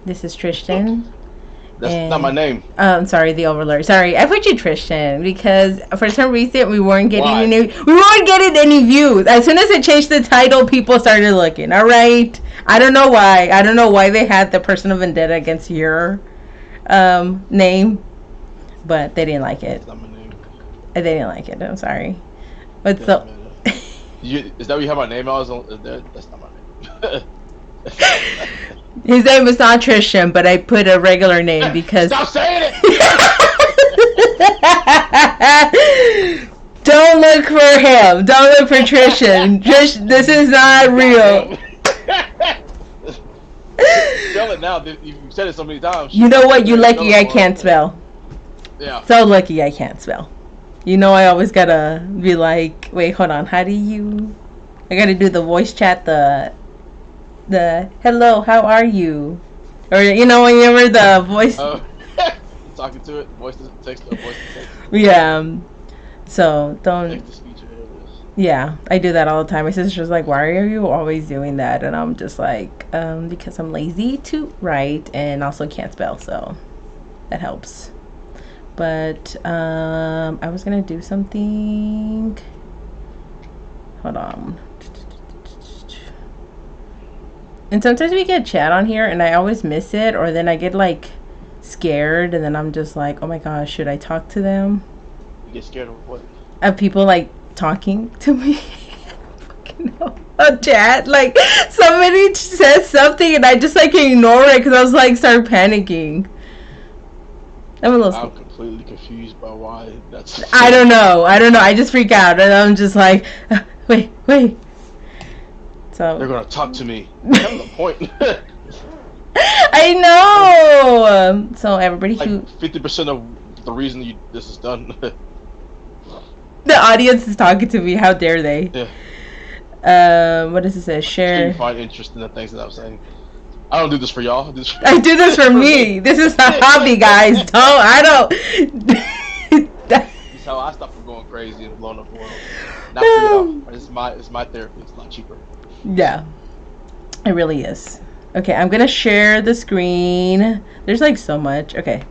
This is Tristan. That's not my name. I'm sorry, the Overlord. Sorry, I put you Tristan because for some reason we weren't getting Why? any views. As soon as I changed the title, people started looking. All right, I don't know why. I don't know why they had the personal vendetta against your name, but they didn't like it. That's not my name. They didn't like it. I'm sorry, but Yeah, so. Is that what you have my name as? That's not my name. His name is not Tristan, but I put a regular name because. Stop saying it! Don't look for him. Don't look for Tristan. This is not real. Spell it now. You've said it so many times. You know what? You lucky I can't spell. Yeah. So lucky I can't spell. You know I always gotta be like, wait, hold on. How do you? I gotta do the voice chat. The hello, how are you? Or you know whenever the voice. Talking to it, voice to text, voice to text. Yeah. So don't. Text to speech, yeah, I do that all the time. My sister's like, why are you always doing that? And I'm just like, because I'm lazy to write and also can't spell, so that helps. But I was gonna do something. Hold on. And sometimes we get chat on here and I always miss it, or then I get like scared and then I'm just like, oh my gosh, should I talk to them? You get scared of what? Of people like talking to me. A chat, like somebody says something and I just like ignore it because I was like start panicking. I'm completely confused by why that's. I don't know. I just freak out and I'm just like, wait. So they're gonna talk to me. That's the point. I know. So everybody like who 50% of the reason this is done. The audience is talking to me. How dare they? Yeah. What does it say? Share. You find interest in the things that I'm saying. I don't do this for y'all. I do this for me. This is a hobby, guys. I don't. This is how I stop from going crazy and blowing up the world. Not for y'all. It's my therapy. It's a lot cheaper. Yeah, it really is. Okay, I'm gonna share the screen. There's like so much. Okay,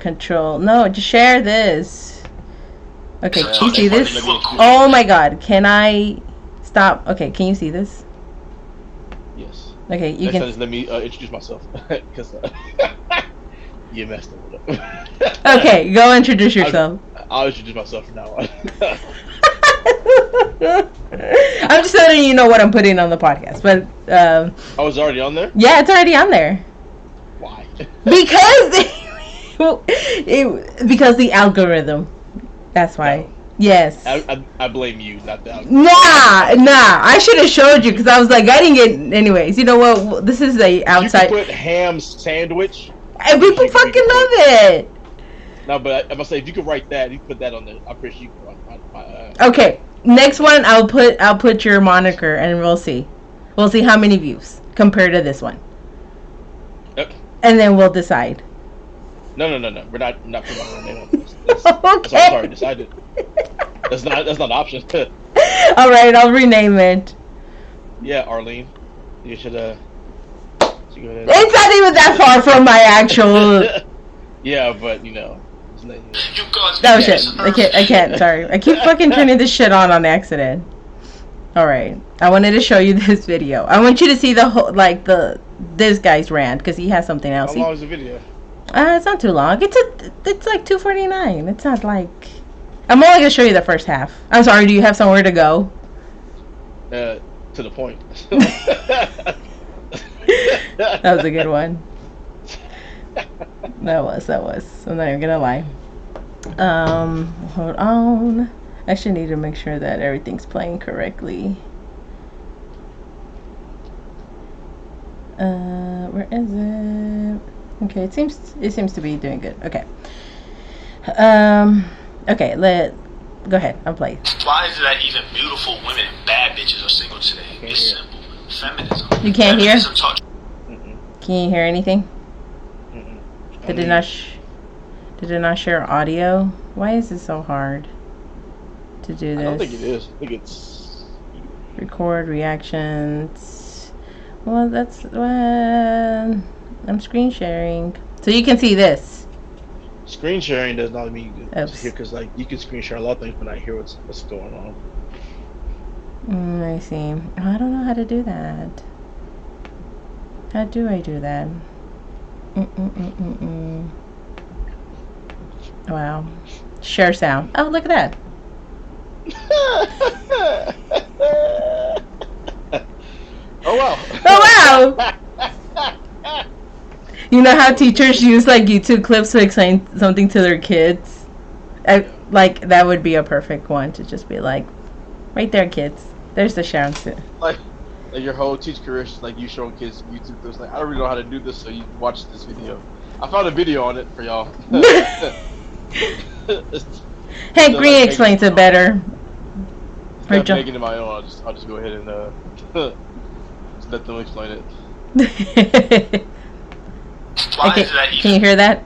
control. No, just share this. Okay, can you see this? Oh my god, can I stop? Okay, can you see this? Yes. Okay, you can. Let me introduce myself because you messed it up. Okay, go introduce yourself. I'll introduce myself from now on. I'm just letting you know what I'm putting on the podcast, but oh, it's already on there? Yeah, it's already on there. Why? Because the algorithm. That's why. No. Yes. I blame you, not the algorithm. Nah. I should have showed you because I was like, I didn't get. Anyways, you know what? This is a outside. You can put ham sandwich. And people fucking love it. No, but I'm gonna say if you could write that, you can put that on the. I'm pretty sure you can write Okay, next one I'll put your moniker and we'll see how many views compared to this one. Yep. And then we'll decide. No. We're not putting my name on this. That's already decided. That's not an option. All right, I'll rename it. Yeah, Arlene, you should go ahead. It's not even that far from my actual. Yeah, but you know. Oh shit! I can't. Sorry, I keep fucking turning this shit on accident. All right, I wanted to show you this video. I want you to see the whole this guy's rant because he has something else. How long is the video? It's not too long. It's like 2:49. It's not like. I'm only gonna show you the first half. I'm sorry. Do you have somewhere to go? To the point. That was a good one. That was. I'm not even gonna lie. Hold on. I should need to make sure that everything's playing correctly. Where is it? Okay, it seems to be doing good. Okay. Okay, go ahead. I'm playing. Why is it that even beautiful women and bad bitches are single today? It's simple. Feminism. You can't hear? Mm-mm. Can you hear anything? Mm-mm. Did it not share audio? Why is it so hard to do this? I don't think it is. I think it's record reactions. Well, that's I'm screen sharing, so you can see this. Screen sharing does not mean you can hear, Oops. because like you can screen share a lot of things but not hear what's going on. I see. Oh, I don't know how to do that. How do I do that? Mm-mm-mm-mm-mm. Wow. Share sound. Oh, look at that. Oh wow. Oh, wow. You know how teachers use like YouTube clips to explain something to their kids? Like, that would be a perfect one to just be like, right there, kids. There's the share sound. like your whole teach career is like you showing kids YouTube clips. Like, I don't really know how to do this, so you watch this video. I found a video on it for y'all. Hank Green like explains it better. Instead of making it my own, I'll just go ahead and just let them explain it. Okay, can you hear that?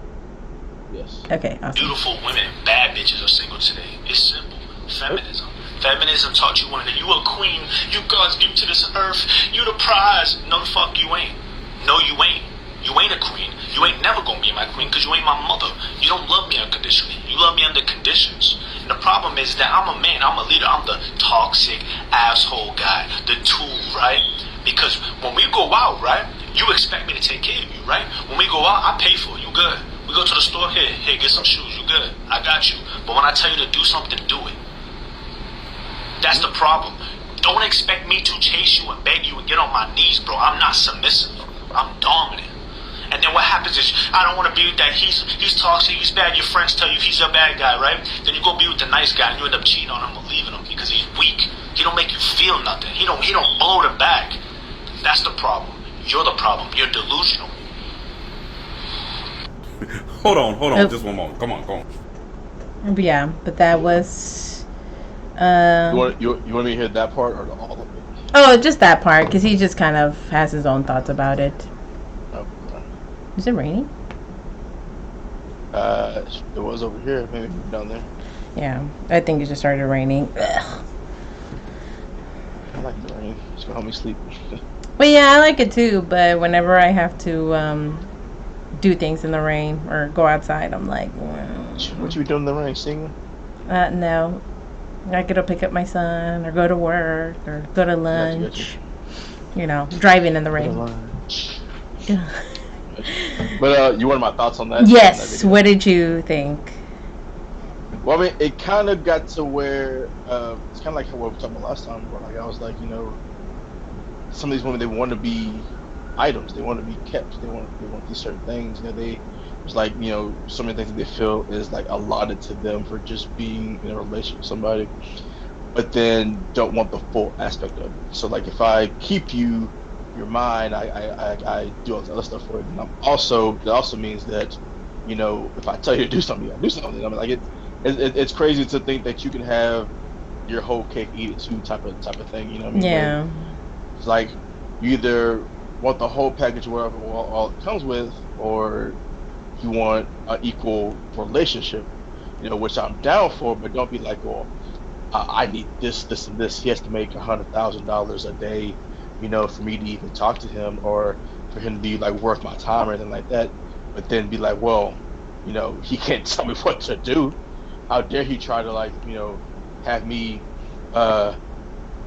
Yes. Okay, awesome. Beautiful women and bad bitches are single today. It's simple. Feminism. Feminism taught you women that you a queen, you God's gift to this earth, you the prize. No, the fuck you ain't. No, you ain't. You ain't a queen. You ain't never gonna be my queen because you ain't my mother. You don't love me unconditionally. You love me under conditions. And the problem is that I'm a man, I'm a leader, I'm the toxic asshole guy, the tool, right? Because when we go out, right, you expect me to take care of you, right? When we go out, I pay for it. You good. We go to the store, hey, get some shoes, you good. I got you. But when I tell you to do something, do it. That's the problem. Don't expect me to chase you and beg you and get on my knees, bro. I'm not submissive. I'm dominant. And then what happens is, I don't want to be with that. He's toxic, he's bad. Your friends tell you he's a bad guy, right? Then you go be with the nice guy and you end up cheating on him or leaving him because he's weak. He don't make you feel nothing. He don't blow the back. That's the problem. You're the problem. You're delusional. Hold on, just one moment. Come on. Yeah, but that was. You want me to hear that part or all of it? Oh, just that part, because he just kind of has his own thoughts about it. Okay. Is it raining? It was over here, maybe down there. Yeah, I think it just started raining. Ugh. I like the rain. It's gonna help me sleep. Well, yeah, I like it too, but whenever I have to do things in the rain or go outside, I'm like, What you doing in the rain? Singing? No. I gotta pick up my son or go to work or go to lunch. Gotcha. You know, driving in the rain. But you wanted my thoughts on that? Yes. What did you think? Well, I mean, it kind of got to where it's kind of like what we were talking about last time. Where like I was like, some of these women, they want to be items. They want to be kept. They want these certain things. It's like, so many things that they feel is like allotted to them for just being in a relationship with somebody, but then don't want the full aspect of it. So like, if I keep you, you're mine. I do all this other stuff for it. And that also means that, if I tell you to do something, you gotta do something. I mean, like it's crazy to think that you can have your whole cake, eat it too, type of thing. You know what I mean? Yeah. Like, it's like you either want the whole package, whatever all it comes with, or you want an equal relationship, which I'm down for, but don't be like, well, I need this, and this. He has to make $100,000 a day, for me to even talk to him, or for him to be like worth my time or anything like that. But then be like, well, he can't tell me what to do. How dare he try to have me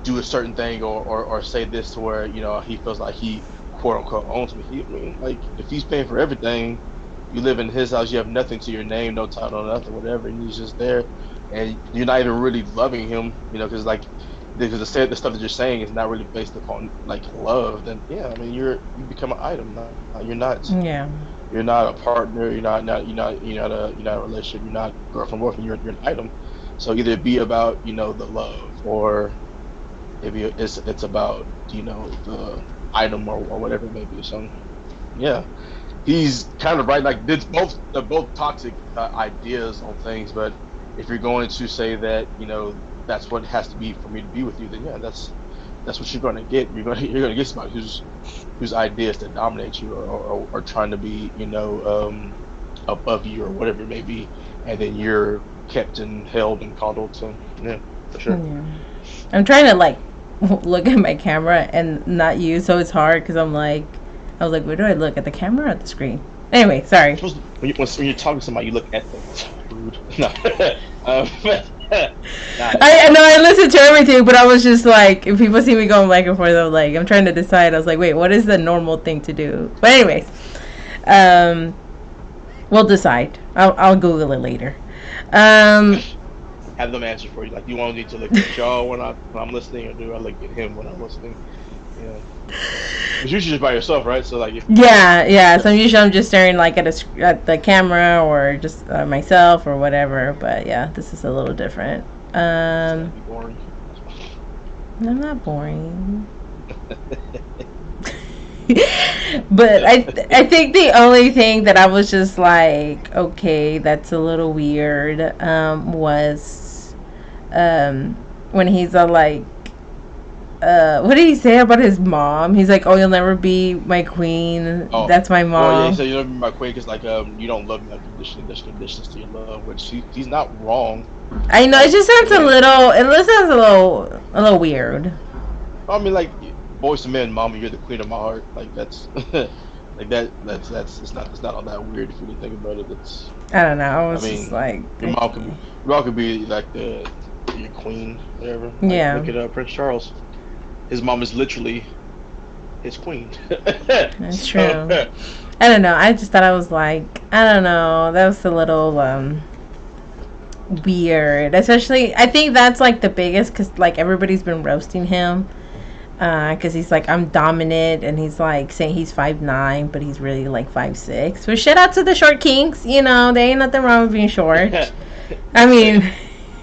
do a certain thing or say this to where he feels like he quote unquote owns me. I mean, like, if he's paying for everything, you live in his house, you have nothing to your name, no title, nothing, whatever, and he's just there, and you're not even really loving him, because the stuff that you're saying is not really based upon like love. Then yeah, I mean, you become an item. You're not. Yeah. You're not a partner. You're not a relationship. You're not girlfriend, boyfriend. You're an item. So either be about the love, or maybe it's about the item or whatever it may be. So yeah. He's kind of right. Like, it's they're both toxic ideas on things. But if you're going to say that that's what it has to be for me to be with you, then yeah, that's what you're going to get. You're going to get somebody whose ideas that dominate you, or trying to be above you, or whatever it may be, and then you're kept and held and coddled. So yeah, for sure. Yeah. I'm trying to look at my camera and not you, so it's hard because I'm like, I was like, where do I look, at the camera or at the screen? Anyway, sorry. When you're talking to somebody, you look at them. Rude. No. I know I listen to everything, but I was just like, if people see me going back and forth, I'm trying to decide. I was like, wait, what is the normal thing to do? But anyways, we'll decide. I'll Google it later. Have them answer for you. Like, you want me to look at y'all when I'm listening, or do I look at him when I'm listening? Yeah. Because usually just by yourself, right? So like. Yeah. So usually I'm just staring like at the camera or just myself or whatever. But yeah, this is a little different. Boring. I'm not boring. But I think the only thing that I was just like, okay, that's a little weird, was when he's like, what did he say about his mom? He's like, oh, you'll never be my queen. Oh, that's my mom. Well, yeah, he said you'll never be my queen because like you don't love me, like there's conditions to your love, which he's not wrong. I know, it just sounds a little weird. I mean, like, boys to men, mama, you're the queen of my heart. Like that's like that's it's not all that weird if you really think about it. I don't know. Just like, your mom could be like your queen, whatever. Like, yeah. Look at Prince Charles. His mom is literally his queen. That's true. I don't know. I just thought I was like, I don't know. That was a little weird. Especially, I think that's like the biggest, because like everybody's been roasting him. Because he's like, I'm dominant, and he's like saying he's 5'9", but he's really like 5'6". But shout out to the short kings. You know, there ain't nothing wrong with being short. I mean.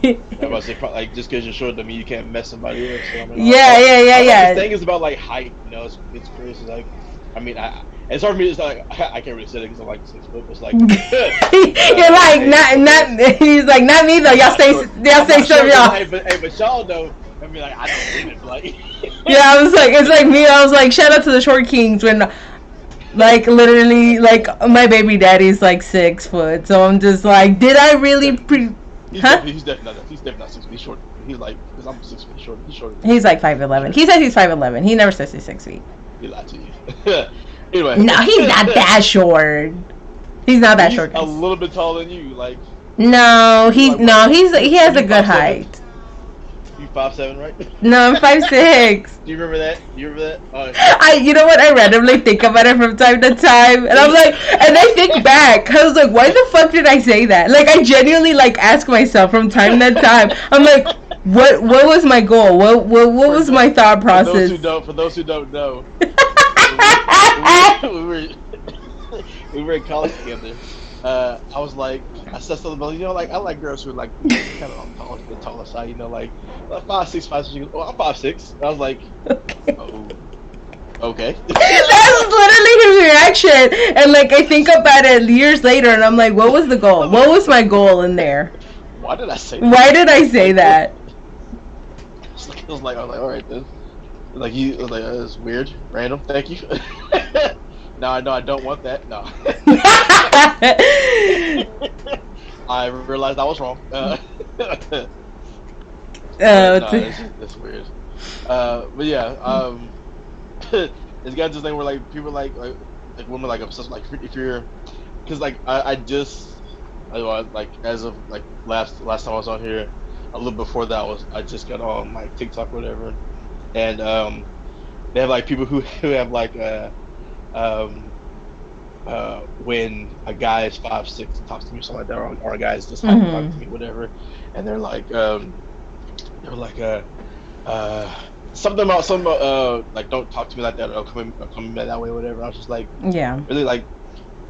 I'm about to say, like, just because you're short doesn't mean you can't mess somebody up. So, I mean, yeah. The thing is about like height, you know, it's crazy. Like, I mean, it's hard for me. It's like I can't really say it because I'm like 6 foot. It's like you're like not. He's like, not me though. Y'all stay some y'all. But y'all know. I mean, like, I don't mean it, but like. Yeah, I was like, it's like me. I was like, shout out to the short kings when. Like, literally, like, my baby daddy's like 6 foot, so I'm just like, did I really He's definitely not 6 feet. He's short. He's like, because I'm 6 feet short. He's short. He's like 5'11". He says he's 5'11". He never says he's 6 feet. He lied to you. Anyway. No, he's not that short. He's not that short. He's a little bit taller than you, like. No, he has a good height. You 5'7", right? No, I'm 5'6". Do you remember that? You know what? I randomly think about it from time to time, and I'm like, and I think back. I was like, why the fuck did I say that? Like, I genuinely like ask myself from time to time. I'm like, what was my goal? What was my thought process? For those who don't know, we were in college together. I was like, I said something about, you know, like, I like girls who are like kind of on the taller side, you know, like 5'6", 5'6". She goes, oh, I'm 6'6". I was like, okay. That was literally his reaction, and like I think about it years later, and I'm like, what was the goal? What was my goal in there? Why did I say that? I was like, all right then. Like I was like, that's weird, random. Thank you. No, I know I don't want that. No. I realized I was wrong. That's weird. But yeah, it's got this thing where like people like women like obsessed, like if you're, because like I like as of like last time I was on here, a little before that I just got on like TikTok or whatever, and they have like people who have like when a guy is 5'6" and talks to me or something like that, or a guy is just talking to me, whatever, and they're like something about like, don't talk to me like that, or come in that way, or whatever. I was just like, yeah, really, like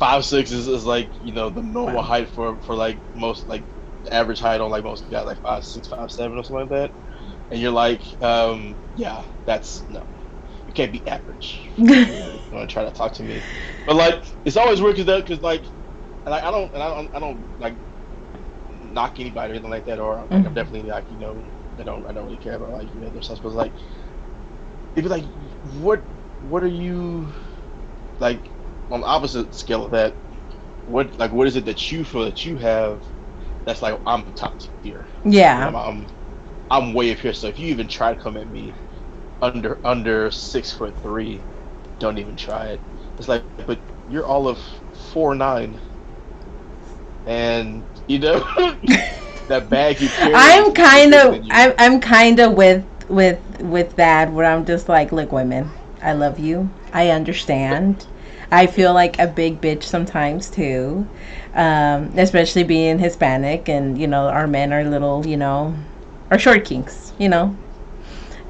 5'6" is like, you know, the normal height for like most, like the average height on like most guys, like 5'6", 5'7", or something like that. And you're like, yeah, that's no. You can't be average. You want to try to talk to me, but like it's always weird because like, and I don't like knock anybody or anything like that, or like, I'm definitely like, you know, I don't really care about like, you know, their stuff. But like, it'd be like, what are you like on the opposite scale of that? What is it that you feel that you have that's like, I'm top tier? Yeah, I'm way up here. So if you even try to come at me, under 6'3", don't even try it. It's like, but you're all of 4'9", and that bag you carry. I'm kind of with that, where I'm just like, look, women, I love you. I understand. I feel like a big bitch sometimes too, especially being Hispanic, and our men are little, are short kinks,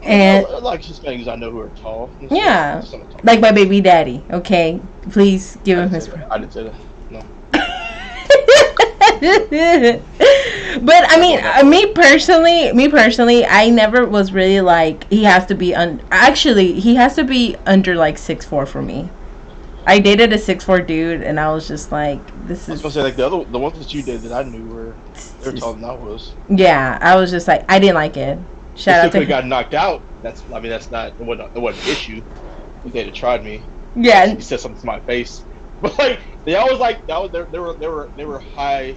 and like Hispanics I know who are tall. yeah, like my baby daddy. Okay, please give him his. I didn't say that. No. But I mean, me personally, I never was really like, he has to be actually, he has to be under like 6'4" for me. I dated a 6'4" dude, and I was just like, this is. I was gonna say, like, the ones that you did that I knew they were taller than I was. Yeah, I was just like, I didn't like it. Shout out to got knocked out. That's not it wasn't an issue. If they'd have tried me. Yeah. He said something to my face. But like, they always like that was they were high.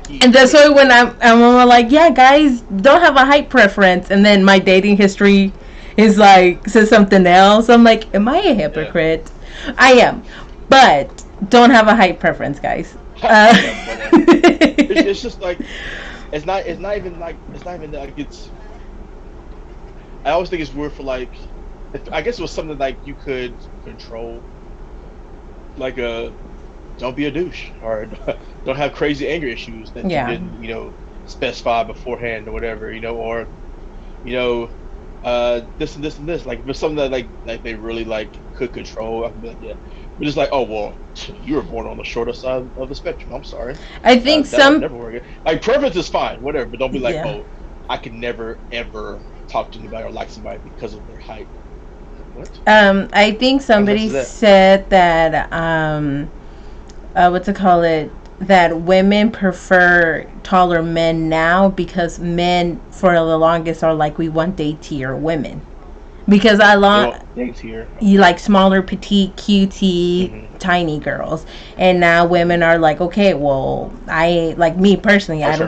And that's why when I'm like, yeah, guys don't have a height preference, and then my dating history is like, says something else. I'm like, am I a hypocrite? Yeah. I am, but don't have a height preference, guys. It's just like, it's not even like it's. I always think it's weird for like, I guess it was something like you could control, like don't be a douche, or don't have crazy anger issues that you didn't, specify beforehand or whatever, or, this and this and this. Like, if it's something that like they really like could control, I could be like, yeah. But it's like, oh well, you were born on the shorter side of the spectrum. I'm sorry. I think never work. Like, preference is fine, whatever, but don't be like, oh, I can never ever talk to anybody or like somebody because of their height. What? I think somebody said that that women prefer taller men now, because men for the longest are like, we want day-tier women, because you like smaller, petite, cutie, tiny girls, and now women are like, okay, well, I like, me personally, I'm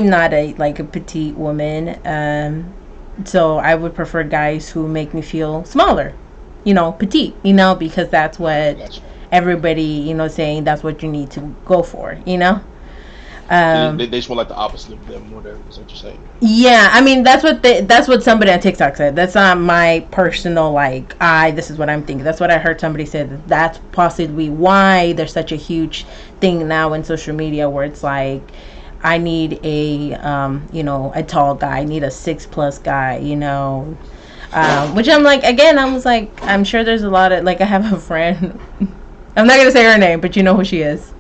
not a petite woman, so I would prefer guys who make me feel smaller, petite, because that's what everybody, saying that's what you need to go for, they just want like the opposite of them, whatever is what you're saying. Yeah, I mean, that's what somebody on TikTok said. That's not my personal this is what I'm thinking. That's what I heard somebody say, that's possibly why there's such a huge thing now in social media, where it's like, I need a a tall guy, I need a 6+ guy, which I'm like, again, I was like, I'm sure there's a lot of, like, I have a friend, I'm not gonna say her name, but you know who she is.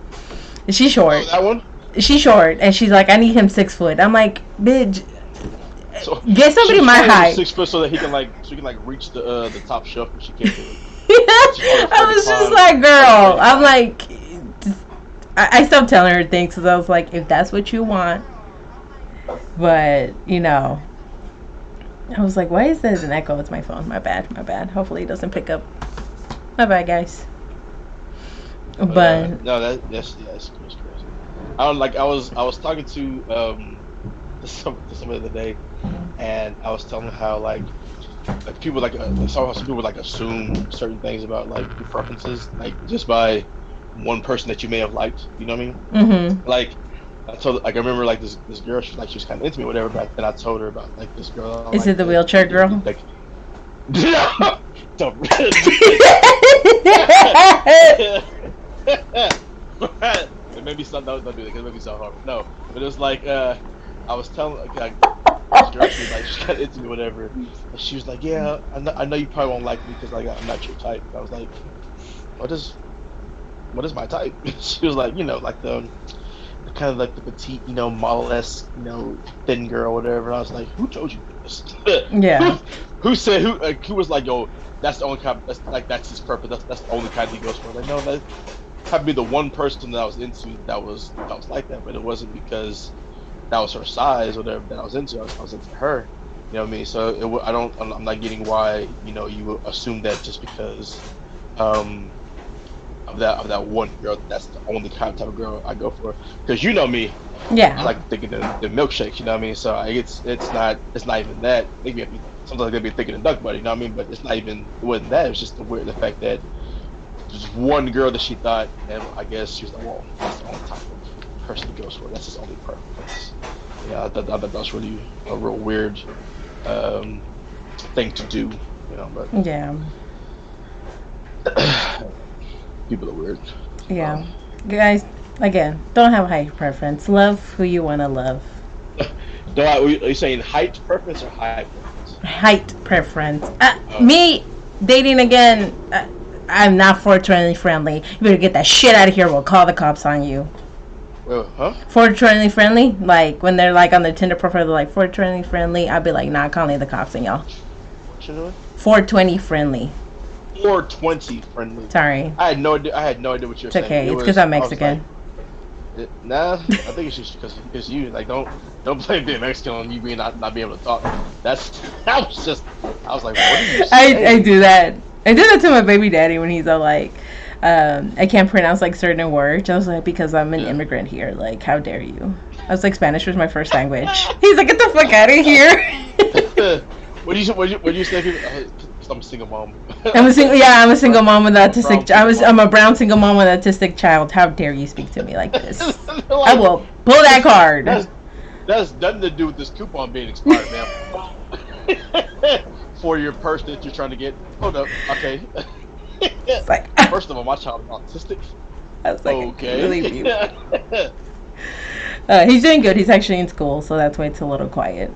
She's short. Oh, that one? She's short, and she's like, I need him 6 foot. I'm like, bitch, get somebody my height. 6 foot so that she can reach the top shelf, but she can't do it. I was just like, girl, I'm like, I stopped telling her things, because I was like, if that's what you want, but I was like, why is there an echo? It's my phone. My bad. Hopefully it doesn't pick up. My bad, guys. But no, that's crazy. I was talking to somebody the other day, and I was telling them how like people some people assume certain things about like your preferences, like just by one person that you may have liked. You know what I mean? Mm-hmm. Like, I remember like this girl, she was kind of into me, or whatever. But then I told her about like this girl. Is it the wheelchair girl? Like, don't. It made me so don't do that, because it made me so hard. No, but it was like I was telling this girl, she was kind of into me, whatever. And she was like, yeah, I know you probably won't like me because I'm not your type. I was like, what is my type? She was like, like the kind of like the petite, model-esque, thin girl, whatever. And I was like, who told you this? Yeah. Who said who was like, yo, that's the only kind, that's his purpose. That's the only kind he goes for. Like, no, that had to be the one person that I was into that was like that, but it wasn't because that was her size or whatever that I was into. I was into her. You know what I mean? So I'm not getting why you would assume that just because of that one girl. That's the only kind of type of girl I go for. Because you know me, I Yeah. like thinking the milkshakes. You know what I mean? So it's not even that. Maybe sometimes they'll be thinking the duck buddy. You know what I mean? But it's not even. It wasn't that. It was just the fact that there's one girl that she thought, and I guess she was like, well, that's the only type of person he goes for. That's his only preference. Yeah, I thought that was really a real weird thing to do. You know, but Yeah. people are weird. Yeah. Guys, again, don't have a height preference. Love who you want to love. Are you saying height preference or height preference? Height preference. Me dating again, I'm not 420 friendly. You better get that shit out of here. We'll call the cops on you. Well, huh? 420 friendly? Like, when they're like on their Tinder profile, they're like 420 friendly. I'd be like, nah, calling the cops on y'all. What you doing? 420 friendly. 420 friendly. Sorry. I had no idea what you were saying. It's okay. It's because I'm Mexican. Nah, I think it's just because you like don't blame being Mexican on you being not being able to talk. I was like, what are you saying? I do that. I do that to my baby daddy when he's all like, I can't pronounce like certain words. I was like, because I'm an immigrant here. Like, how dare you? I was like, Spanish was my first language. He's like, get the fuck out of here. What do you say? I'm a single mom. I'm a single mom with autistic. I'm a brown single mom with autistic child. How dare you speak to me like this? I will pull that card. That's nothing to do with this coupon being expired, man. For your purse that you're trying to get. Hold up. Okay. It's like, first of all, my child is autistic. I was like, okay. I can't believe you. He's doing good. He's actually in school, so that's why it's a little quiet.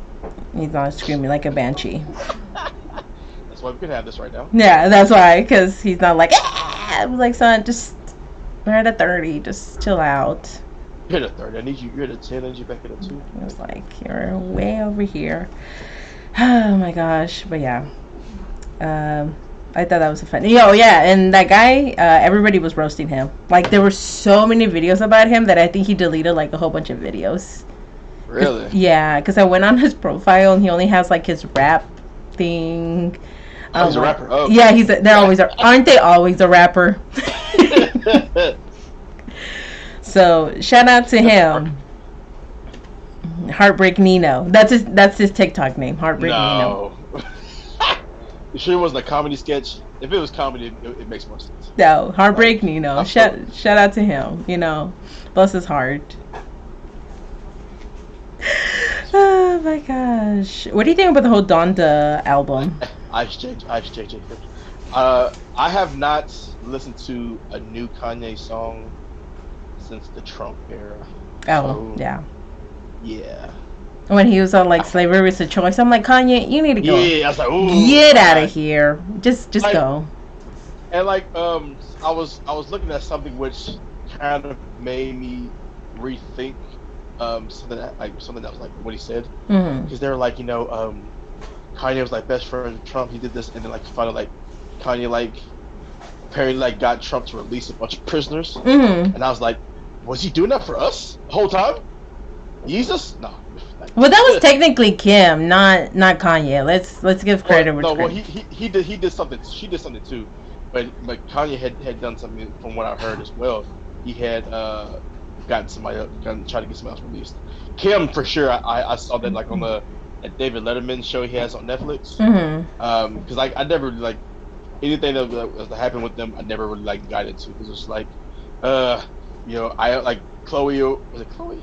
He's not screaming like a banshee. That's why we could have this right now. Yeah, that's why, because he's not like, I was like, son, just, we're at a 30, just chill out. You're at a 30, I need you, you're at a 10, I need you back at a 2. I was like, you're way over here. Oh my gosh, but yeah. I thought that was a fun. Yeah, and that guy, everybody was roasting him. Like, there were so many videos about him that I think he deleted, like, a whole bunch of videos. Really? Yeah, because I went on his profile and he only has, like, his rap thing. Oh, he's a rapper. Oh. Yeah, aren't they always a rapper? So shout out to him. Heartbreak Nino. That's his TikTok name. Heartbreak Nino. You sure it wasn't a comedy sketch? If it was comedy, it makes more sense. No, Heartbreak Nino. Shout out to him. Bless his heart. Oh my gosh. What do you think about the whole Donda album? Ice JJ. I have not listened to a new Kanye song since the Trump era. Oh, yeah. Yeah. When he was on like slavery was a choice, I'm like, Kanye, you need to go. Yeah, I was like, ooh, get out of here. Just like, go. And like, I was looking at something which kind of made me rethink something that was like what he said, because they were like, Kanye was like best friend with Trump. He did this, and then like finally like Kanye like apparently like got Trump to release a bunch of prisoners, and I was like, was he doing that for us the whole time? Jesus, no. Well, that was technically Kim, not Kanye. Let's give credit. Well, he did something. She did something too, but Kanye had done something from what I heard as well. He had gotten somebody else, tried to get somebody else released. Kim for sure. I saw that like on the David Letterman show he has on Netflix. Because I never really like anything that was to happen with them. I never really like got into because it's like, I like Chloe. Was it Chloe?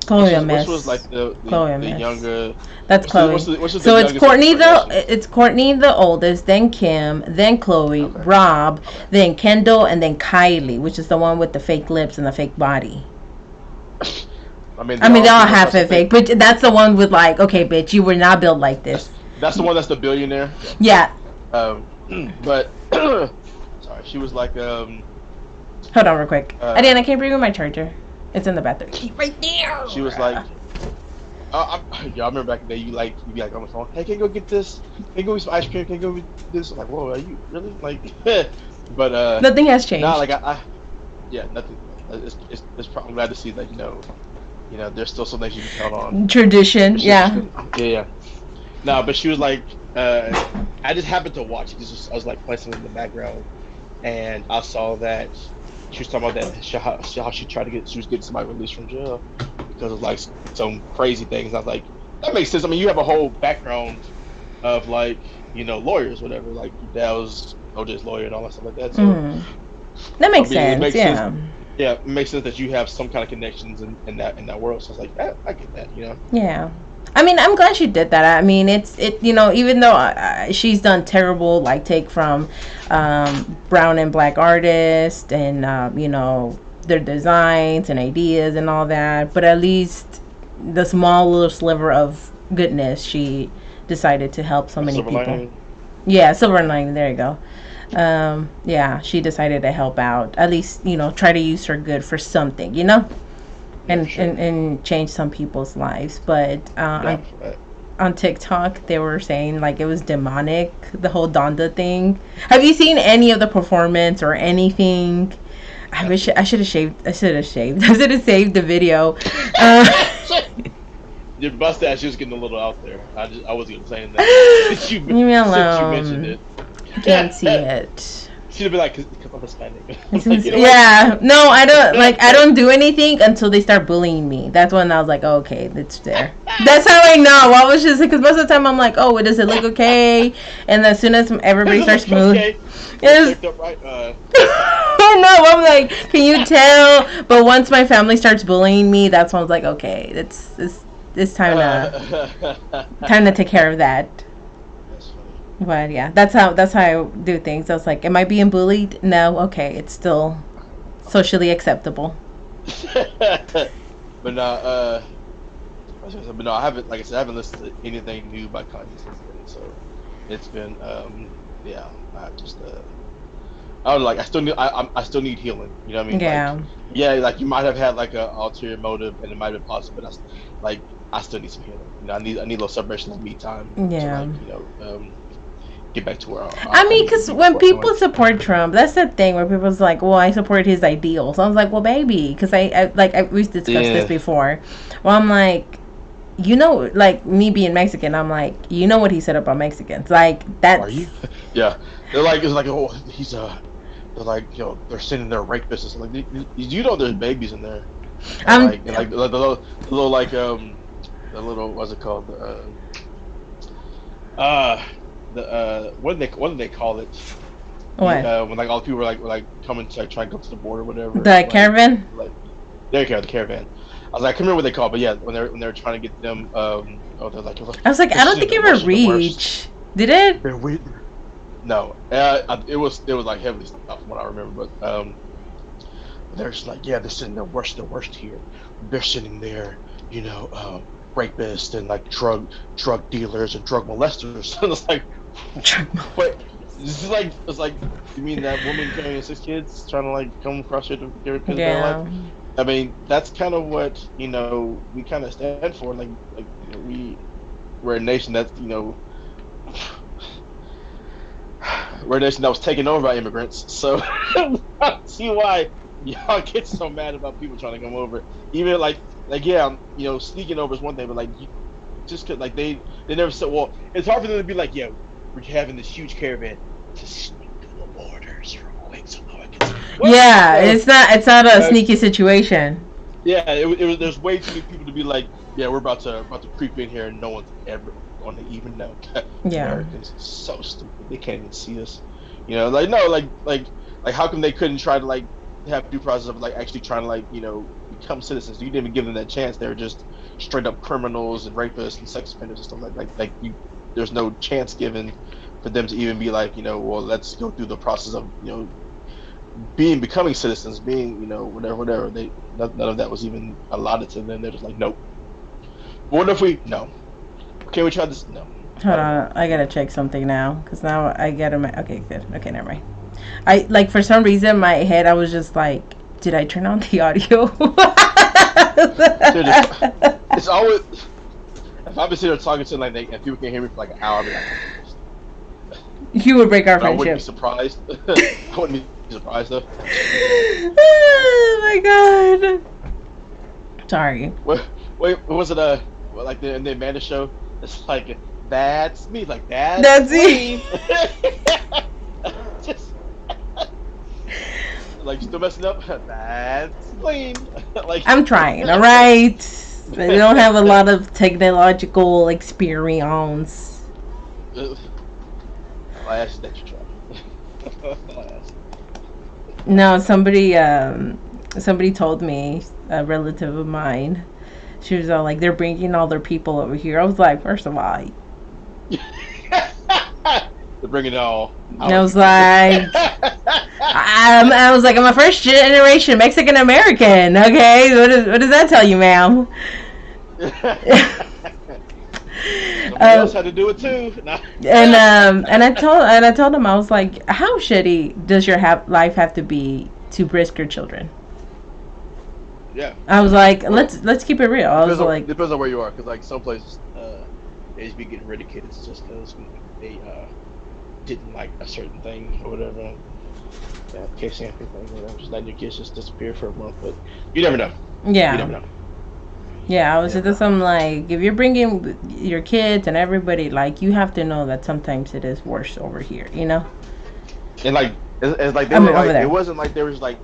Chloe, which was like the younger. That's Chloe. So it's Courtney it's Courtney the oldest, then Kim, then Chloe, Rob, then Kendall, and then Kylie, which is the one with the fake lips and the fake body. I mean, they all have it fake, but that's the one with like, okay, bitch, you were not built like this. That's the one that's the billionaire. Yeah. But sorry, she was like Hold on, real quick. I can't bring you my charger. It's in the bathroom. Right there. She was like, I remember back in the day, you'd be like on the phone, hey, can you go get this? Can you go get some ice cream? Can you go get this? I'm like, whoa, are you really? Like, but nothing has changed. Nah, like nothing. It's probably, I'm glad to see that there's still some things you can count on. Tradition, yeah. Yeah. No, but she was like, I just happened to watch it. I was like playing something in the background, and I saw that she was talking about that how she tried to she was getting somebody released from jail because of like some crazy things. I was like, that makes sense. I mean, you have a whole background of like lawyers, whatever. Like your dad was OJ's lawyer and all that stuff like that. So that makes I mean, sense. it makes Yeah. sense. Yeah, it makes sense that you have some kind of connections in that world. So I was like, I get that. Yeah. I mean, I'm glad she did that. I mean, even though she's done terrible, like, take from brown and black artists and, their designs and ideas and all that, but at least the small little sliver of goodness, she decided to help so many people. Lining. Yeah, silver lining, there you go. Yeah, she decided to help out. At least, try to use her good for something, and Sure. and change some people's lives. But on TikTok, they were saying like it was demonic, the whole Donda thing. Have you seen any of the performance or anything? I wish I should have shaved. I should have saved the video. Your mustache is getting a little out there. I wasn't even saying that. Since you mentioned it. I can't see it. She'd be like, because I'm Hispanic. Yeah, no, I don't I don't do anything until they start bullying me. That's when I was like, oh, okay, it's there. That's how I know. I was just because most of the time I'm like, oh, does it look okay? And as soon as everybody starts moving, right? no, I'm like, can you tell? But once my family starts bullying me, that's when I was like, okay, it's time to take care of that. But yeah, that's how I do things. I was like, am I being bullied? No, okay, it's still socially acceptable. But no, I haven't. Like I said, I haven't listened to anything new by Kanye since then. So it's been, yeah. I just, I was like, I still need healing. You know what I mean? Yeah. Like you might have had like a ulterior motive, and it might have been possible, but I still need some healing. I need a little separation of me time. Yeah. To get back to where I mean, because when people support Trump, that's the thing where people's like, well, I support his ideals. I was like, well, baby, because we've discussed this before. Well, I'm like, like me being Mexican, I'm like, what he said about Mexicans. Like, that's... Are you? Yeah. They're like, it's like, oh, he's they're like, they're sending their rapists. Like, there's babies in there. And the little, what's it called? What do they call it? What? When like all the people were like coming to try and go to the border or whatever. The caravan? The caravan. I was like, I can't remember what they call it, but yeah, when they're trying to get them, they're like. I was like, I don't think it ever reached. Did it? No, it was like heavily stopped from what I remember, but they're just like, yeah, they're sending the worst here. They're sending their, rapists and like drug dealers and drug molesters. And it's like, wait, it's like, you mean that woman carrying 6 kids trying to like come across here to get her kids their life? I mean, that's kind of what we kind of stand for. Like we're a nation that's we're a nation that was taken over by immigrants. So I don't see why y'all get so mad about people trying to come over. Even like yeah, sneaking over is one thing, but like just cause like they never said. Well, it's hard for them to be like, yeah, we're having this huge caravan to sneak through the borders real quick so no one can see. Yeah, it's not a sneaky situation. Yeah, it was. There's way too many people to be like, yeah, we're about to creep in here and no one's ever going to even know. Yeah, Americans so stupid. They can't even see us. Like no, like how come they couldn't try to like have due process of like actually trying to like become citizens? You didn't even give them that chance. They were just straight up criminals and rapists and sex offenders and stuff like there's no chance given for them to even be like well, let's go through the process of becoming citizens, being whatever. None of that was even allotted to them. They're just like, nope. What if we can we try this? No. Hold on, I gotta check something now because now I get them. Okay, good. Okay, never mind. I like for some reason in my head I was just like, did I turn on the audio? Dude, it's always if I've been sitting there talking to like and people can hear me for like an hour, I'll be like, you would break our friendship. I wouldn't be surprised. I wouldn't be surprised though. Oh my god. Sorry. Wait, what was it? Like in the Amanda show? It's like that's me. Like that's me. Just, like still messing up. That's clean. Like I'm trying, all right? I don't have a lot of technological experience. I'll ask that you try. No, somebody told me, a relative of mine. She was all like, they're bringing all their people over here. I was like, first of all, They're bringing it all. I was like, I was like, I'm a first generation Mexican American. Okay, what does that tell you, ma'am? Somebody else had to do it too. Nah. And I told him, I was like, how shitty does your life have to be to risk your children? Yeah. I was like, let's keep it real. I was like, depends on where you are, because like some places they just be getting rid of kids just because they didn't like a certain thing or whatever. That case thing, whatever. Just letting your kids just disappear for a month, but you never know. yeah. You never know. Yeah, I was just I'm like, if you're bringing your kids and everybody, like, you have to know that sometimes it is worse over here, you know? And like, it's like they were like, it wasn't like there was like,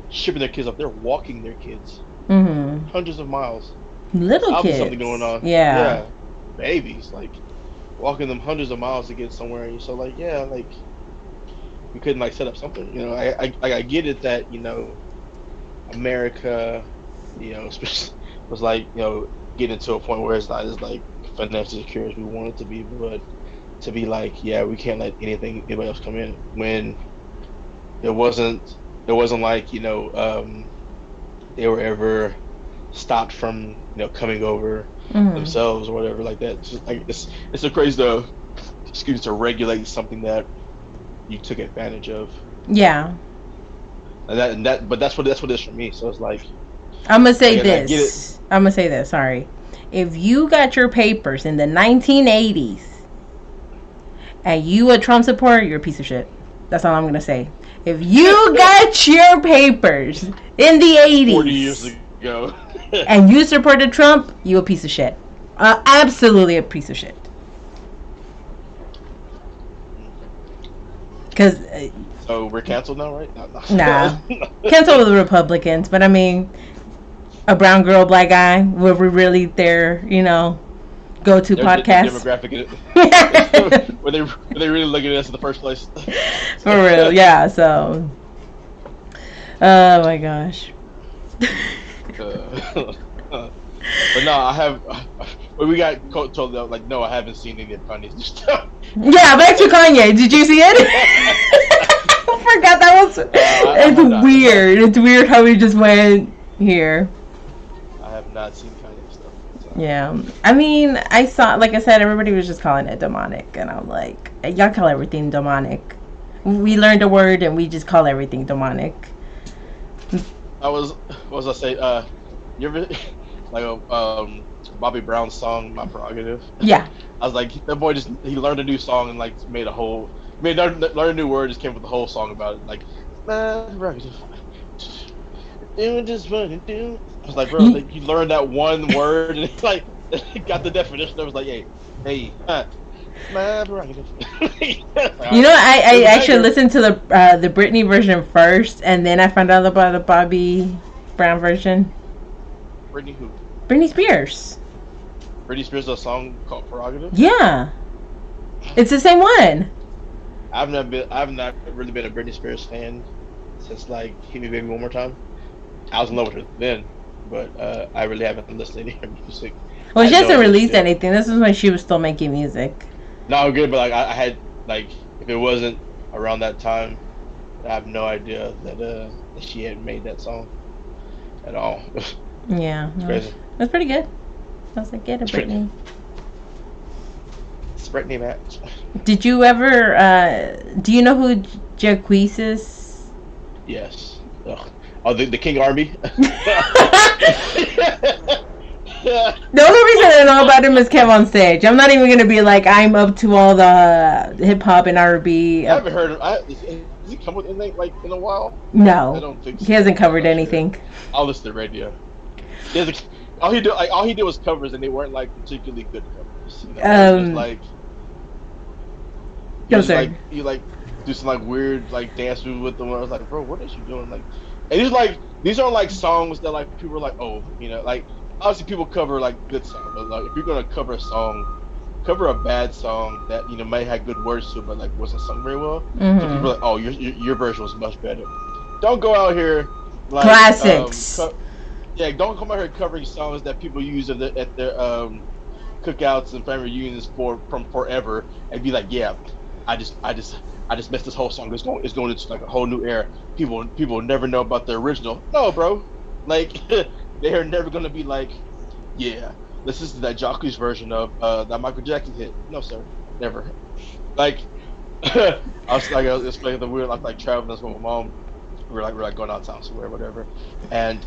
shipping their kids up. They're walking their kids hundreds of miles. Little kids. Something going on. Yeah. Babies, like walking them hundreds of miles to get somewhere. And so like, yeah, like we couldn't like set up something. I get it that America, was like getting to a point where it's not as like financially secure as we want it to be, but to be like, yeah, we can't let anybody else come in when it wasn't like they were ever stopped from coming over themselves or whatever like that. It's just like it's a crazy to regulate something that you took advantage of. Yeah. And that but that's what it is for me. So it's like, I'm gonna say this. Sorry, if you got your papers in the 1980s and you a Trump supporter, you're a piece of shit. That's all I'm gonna say. If you got your papers in the 80s, 40 years ago, and you supported Trump, you a piece of shit. Absolutely a piece of shit. Because so we're canceled now, right? Nah, cancel the Republicans. But I mean, a brown girl, black guy, were we really their go-to podcast? Demographic. Were they really looking at us in the first place? For real, yeah. So, oh my gosh. But no, I have. When we got told that, like, no, I haven't seen any of Kanye's stuff. Yeah, back to Kanye. Did you see it? I forgot that was. It's weird. It's weird how we just went here. I have not seen Kanye's stuff. So. Yeah, I mean, I saw, like I said, everybody was just calling it demonic, and I'm like, y'all call everything demonic. We learned a word, and we just call everything demonic. What was I say? You ever like Bobby Brown's song "My Prerogative"? Yeah. I was like, that boy he learned a new song and like learned a new word, just came up with the whole song about it. Like, my prerogative. Doing just what you do. I was like, bro, like, you learned that one word and it's like got the definition. I was like, hey, my prerogative. I actually listened to the Britney version first, and then I found out about the Bobby Brown version. Britney who? Britney Spears. Britney Spears has a song called "Prerogative." Yeah, it's the same one. I've not really been a Britney Spears fan since like "Hit Me Baby One More Time." I was in love with her then, but I really haven't listened to any of her music. Well, she hasn't released anything. This is when she was still making music. No, good, but like I had like, if it wasn't around that time, I have no idea that she had made that song at all. Yeah, it's crazy. That's pretty good. I was like, get it, Britney. It's Britney, Matt. Did you ever? Do you know who Jacquees is? Yes. Ugh. Oh, the King Army. The only reason I know about him is Kev on Stage. I'm not even gonna be like, I'm up to all the hip hop and R&B. I haven't heard him. Has he come with anything like in a while? No, I don't think so. He hasn't covered anything. I'll listen to the radio. All he did was covers, and they weren't like particularly good covers. do some like weird like dance moves with them. I was like, bro, what is you doing? Like, and these aren't like songs that like people are like, oh, like obviously people cover like good songs, but like if you're gonna cover a song, cover a bad song that may have good words to it, but like wasn't sung very well. So people are like, oh, your version was much better. Don't go out here like classics. Don't come out here covering songs that people use at their cookouts and family reunions from forever and be like, yeah, I just missed this whole song. It's going into like a whole new era. People will never know about the original. No, bro. Like they are never gonna be like, yeah, this is that Jacquees version of that Michael Jackson hit. No, sir, never. Like I was explaining the weird like traveling with my mom. We were like going out of town somewhere, whatever, and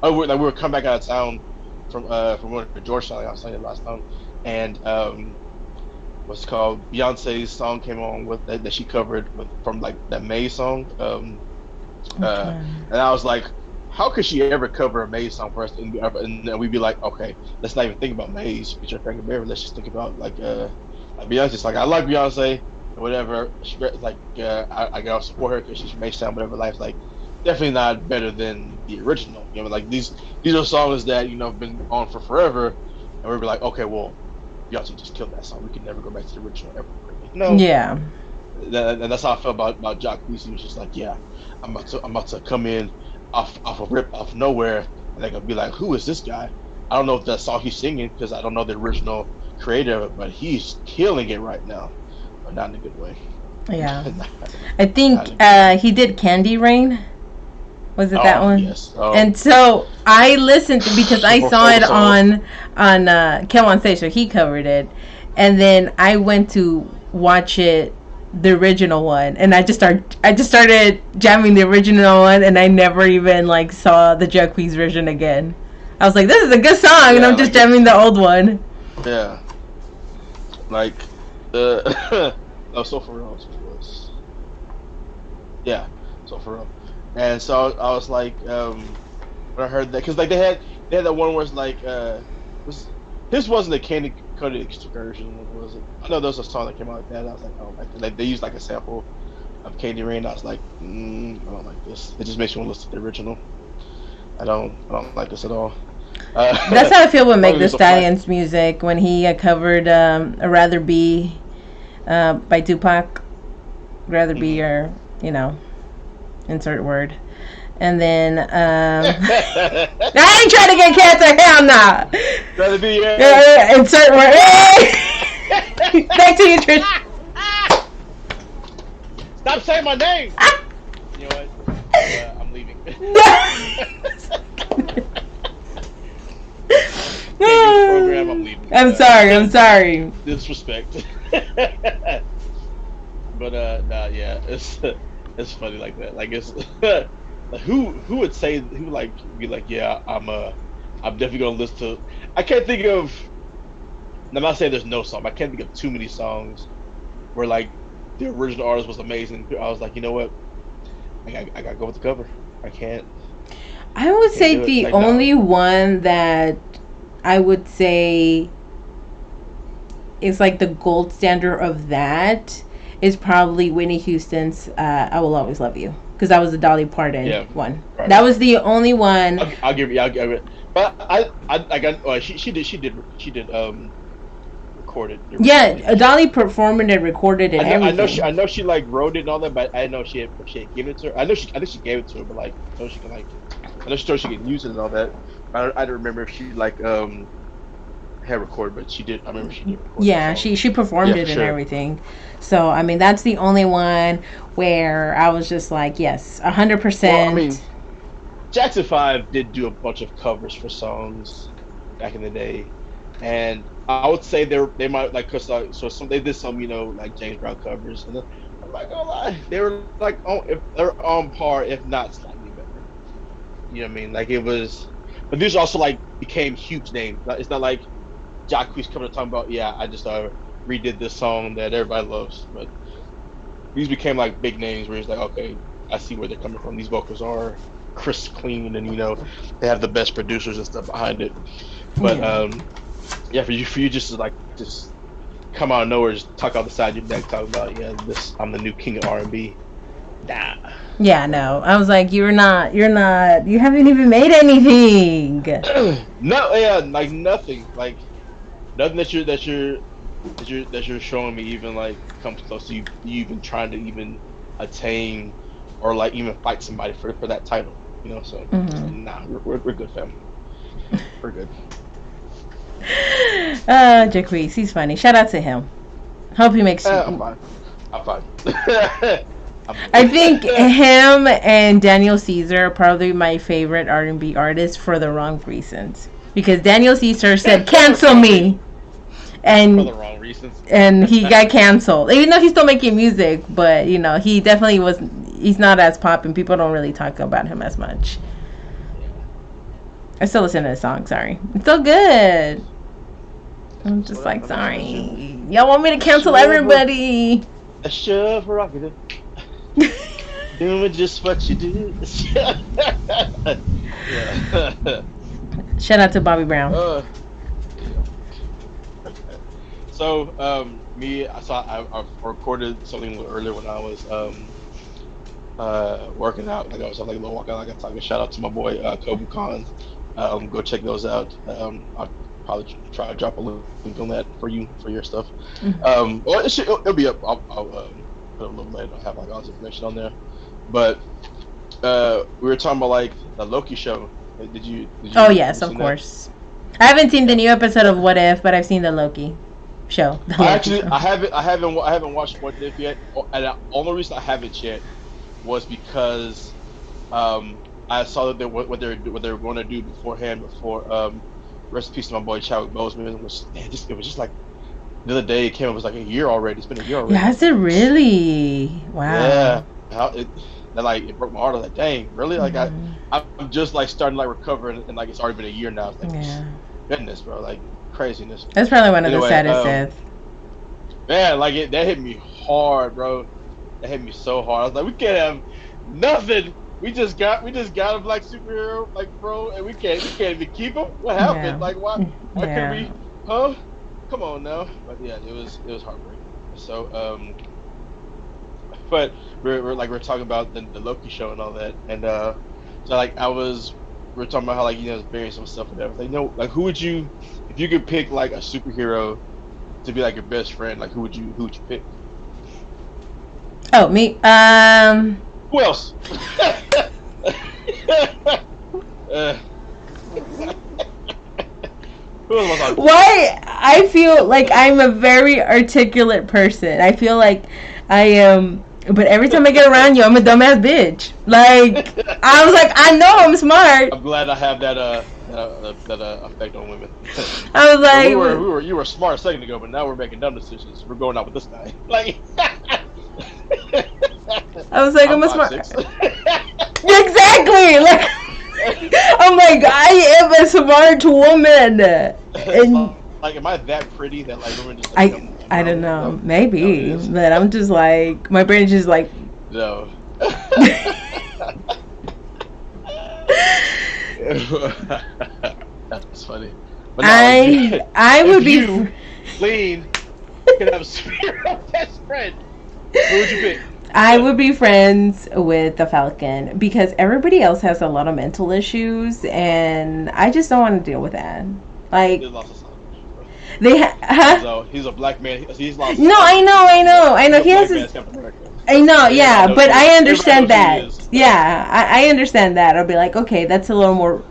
we were coming back out of town from going to Georgetown. Like I was saying last time, and what's it called? Beyonce's song came on with that she covered from like that May song. And I was like, how could she ever cover a May song for us? And then we'd be like, okay, let's not even think about May's featuring Frankie Beverly. Let's just think about like Beyonce's. Like I like Beyonce, whatever. She, like I gotta support her because she's May sound whatever life. Like definitely not better than the original. Like these are songs that have been on for forever, and we'd be like, okay, well, Beyonce just killed that song. We can never go back to the original ever. No. Yeah. And that's how I felt about Jacquees. He was just like, yeah, I'm about to come in off a rip off nowhere, and they're gonna be like, who is this guy? I don't know if that song he's singing because I don't know the original creator of it, but he's killing it right now, but not in a good way. Yeah. I think he did Candy Rain. Was it that one? Yes. And so I listened because I saw it on Kel on Stage, so he covered it, and then I went to watch it, the original one, and I just started jamming the original one, and I never even like saw the Jacquees version again. I was like, this is a good song, and I'm just jamming the old one. Yeah. Like no, so for real. Yeah, so for real. And so I was like, when I heard that, because like they had that one where it's like, this wasn't a Candy Coated Excursion, was it? I know there was a song that came out like that. And I was like, oh, like they used like a sample of Candy Rain. I was like, I don't like this. It just makes me want to listen to the original. I don't like this at all. That's how I feel with Meg Thee Stallion's music when he covered "I'd Rather Be" by Tupac. Rather be, or insert word, and then I ain't trying to get cancer. Hell nah. Rather be insert word. Back to you, Trish. Stop saying my name. You know what? I'm leaving. Program, I'm leaving. I'm sorry. Disrespect. But nah, yeah, it's funny like that. Like it's who would say who like be like, yeah, I'm definitely gonna listen to. I can't think of. I'm not saying there's no song. I can't think of too many songs where like the original artist was amazing. I was like, you know what, I gotta go with the cover. I can't. I would say the only one that I would say is like the gold standard of that is probably Whitney Houston's "I Will Always Love You," because that was the Dolly Parton one. Right. That was the only one. I'll give it. But I got. She did record it. Yeah, Dolly performed it, recorded it. I know she like wrote it and all that, but I didn't know she had given it to her. I think she gave it to her, but like so she can like. I know she could use it and all that. I don't remember if she like had recorded, but she did. I remember she did record. Yeah, she performed it and everything. So I mean, that's the only one where I was just like, yes, 100%. Well, I mean, Jackson 5 did do a bunch of covers for songs back in the day, and I would say they might like they did some like James Brown covers, and I'm not gonna lie, they were like they're on par, if not slightly better. You know what I mean? Like it was, but these also like became huge names. It's not like Jacquees coming to talk about, yeah, I just redid this song that everybody loves, but these became like big names where it's like, okay, I see where they're coming from. These vocals are crisp, clean, and they have the best producers and stuff behind it. But yeah, for you just to like just come out of nowhere, just tuck out the side of your neck, talking about I'm the new king of R&B. Nah. Yeah, no. I was like, you haven't even made anything. No, yeah, like nothing, nothing that you're showing me even like comes close to you even trying to even attain or like even fight somebody for that title. So nah, we're good, fam. We're good. Jaquez, he's funny. Shout out to him. Hope he makes. I'm fine. I think him and Daniel Caesar are probably my favorite R&B artists for the wrong reasons. Because Daniel Caesar said, "Cancel me," and for the wrong reasons, and he got canceled. Even though he's still making music, but he definitely was. He's not as pop, and people don't really talk about him as much. I still listen to the song. Sorry, it's so good. I'm just like, sorry. Y'all want me to cancel everybody? A show prerogative. Doing just what you do. Yeah. Shout out to Bobby Brown. So, I recorded something earlier when I was working out. Like I was on like a little workout. Like a shout out to my boy Kobe Khan. Go check those out. I'll probably try to drop a link on that for your stuff. Well, it'll be up. I'll put a little later. I'll have like all this information on there. But we were talking about like the Loki show. Did you oh yes, of course. That? I haven't seen the new episode of What If, but I've seen the Loki show. I haven't watched What If yet. And the only reason I haven't yet was because I saw that what they were going to do beforehand. Before rest in peace to my boy Chadwick Boseman. It was just like the other day it came. It was like a year already. It's been a year already. Has it really? Wow. Yeah. It broke my heart. I was like, dang, really? Like I'm just like starting to like recover, and like it's already been a year now. It's like, goodness, bro, like craziness. That's probably one of the saddest deaths. Man, like that hit me hard, bro. That hit me so hard. I was like, we can't have nothing. We just got a black superhero, like, bro, and we can't even keep him. What happened? Yeah. Like, why can't we? Huh? Come on now. But yeah, it was heartbreaking. So but we're talking about the Loki show and all that, and so like we're talking about how like various some stuff and everything. Like who would you, if you could pick like a superhero to be like your best friend, like who would you pick? Oh, me. Who else? Why? I feel like I'm a very articulate person. I feel like I am, but every time I get around you, I'm a dumbass bitch. Like I was like, I know I'm smart. I'm glad I have that effect on women. I was like, you were smart a second ago, but now we're making dumb decisions. We're going out with this guy. Like. I was like, I'm a smart. Exactly. Like, I'm like, I am a smart woman. And like, am I that pretty that like women just? I don't know. No, maybe, no, but I'm just like, my brain is just like. No. That's funny. But no, I would be. Lene could have a superhero best friend. Who would you pick? I would be friends with the Falcon because everybody else has a lot of mental issues, and I just don't want to deal with that. Like, he's a black man. He's lost. No, I know. He has. I know, yeah, but I understand that. Yeah, I understand that. I'll be like, okay, that's a little more,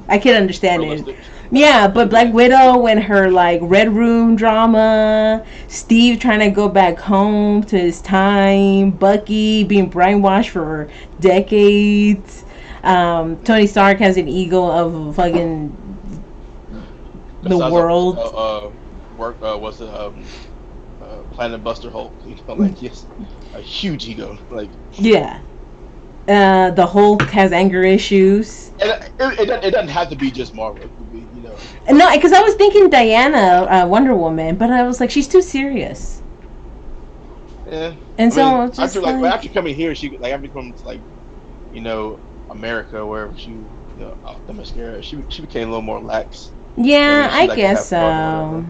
I can understand it. Yeah, but Black Widow and her like Red Room drama, Steve trying to go back home to his time, Bucky being brainwashed for decades, Tony Stark has an ego of fucking the world. Planet Buster Hulk? Like yes, a huge ego. Like yeah. The Hulk has anger issues. It doesn't have to be just Marvel. It could be, No, because I was thinking Diana, Wonder Woman, but I was like, she's too serious. Yeah. And just after coming here, after coming to America, wherever she, off the mascara, she became a little more lax. Yeah, I guess so.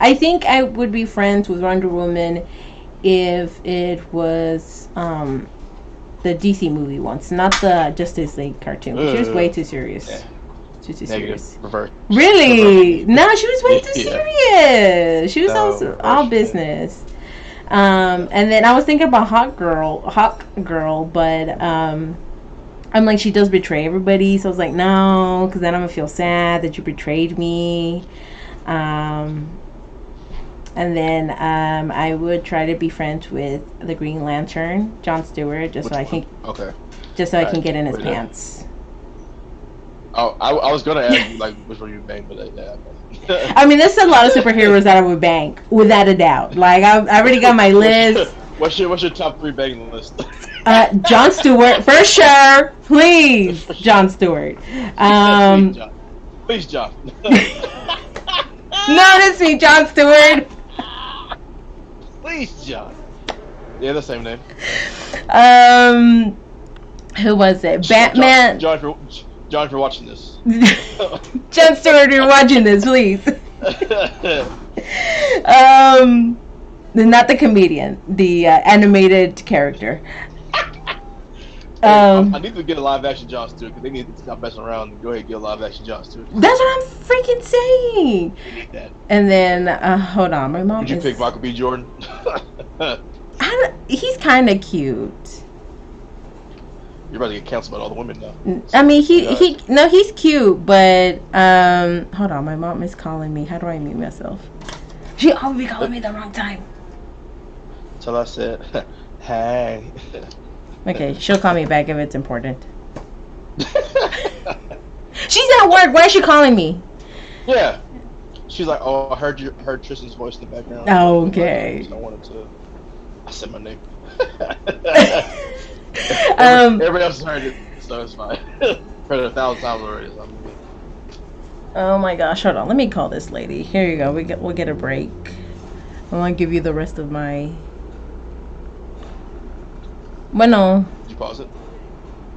I think I would be friends with Wonder Woman if it was the DC movie ones, not the Justice League cartoon. She was way too serious. Yeah. She was too Negative. serious. Reverse. Really? No, she was way too Yeah. serious. She was No, all reverse. business. And then I was thinking about Hawk Girl, but I'm like, she does betray everybody, so I was like, no, because then I'm gonna feel sad that you betrayed me. And then I would try to be friends with the Green Lantern, John Stewart, just so I can get in his pants. Oh, I was gonna ask you like which one you bang, but yeah. I mean, there's a lot of superheroes that I would bang, without a doubt. Like I already got my list. What's your top 3 banging list? John Stewart for sure. Please, John Stewart. Please, John. Notice me, John Stewart. Please, John. Yeah, the same name. Who was it? Batman. John, if you're watching this. John Stewart, you're watching this, please. Not the comedian, the animated character. I need to get a live action John Stewart because they need to stop messing around and go ahead and get a live action John Stewart. That's what I'm freaking saying. They need that. And then, hold on, my mom. Would you pick Michael B. Jordan? He's kind of cute. You're about to get canceled by all the women now. I mean, he's cute, but hold on, my mom is calling me. How do I mute myself? She always be calling me the wrong time. Till I said, hey. Okay, she'll call me back if it's important. She's at work. Why is she calling me? Yeah. She's like, oh, I heard Tristan's voice in the background. Oh, okay. I wanted to. I said my name. Everybody else has heard it, so it's fine. Heard it 1,000 times already. So oh my gosh, hold on. Let me call this lady. Here you go. We'll get a break. I want to give you the rest of my. Bueno. Did you pause it?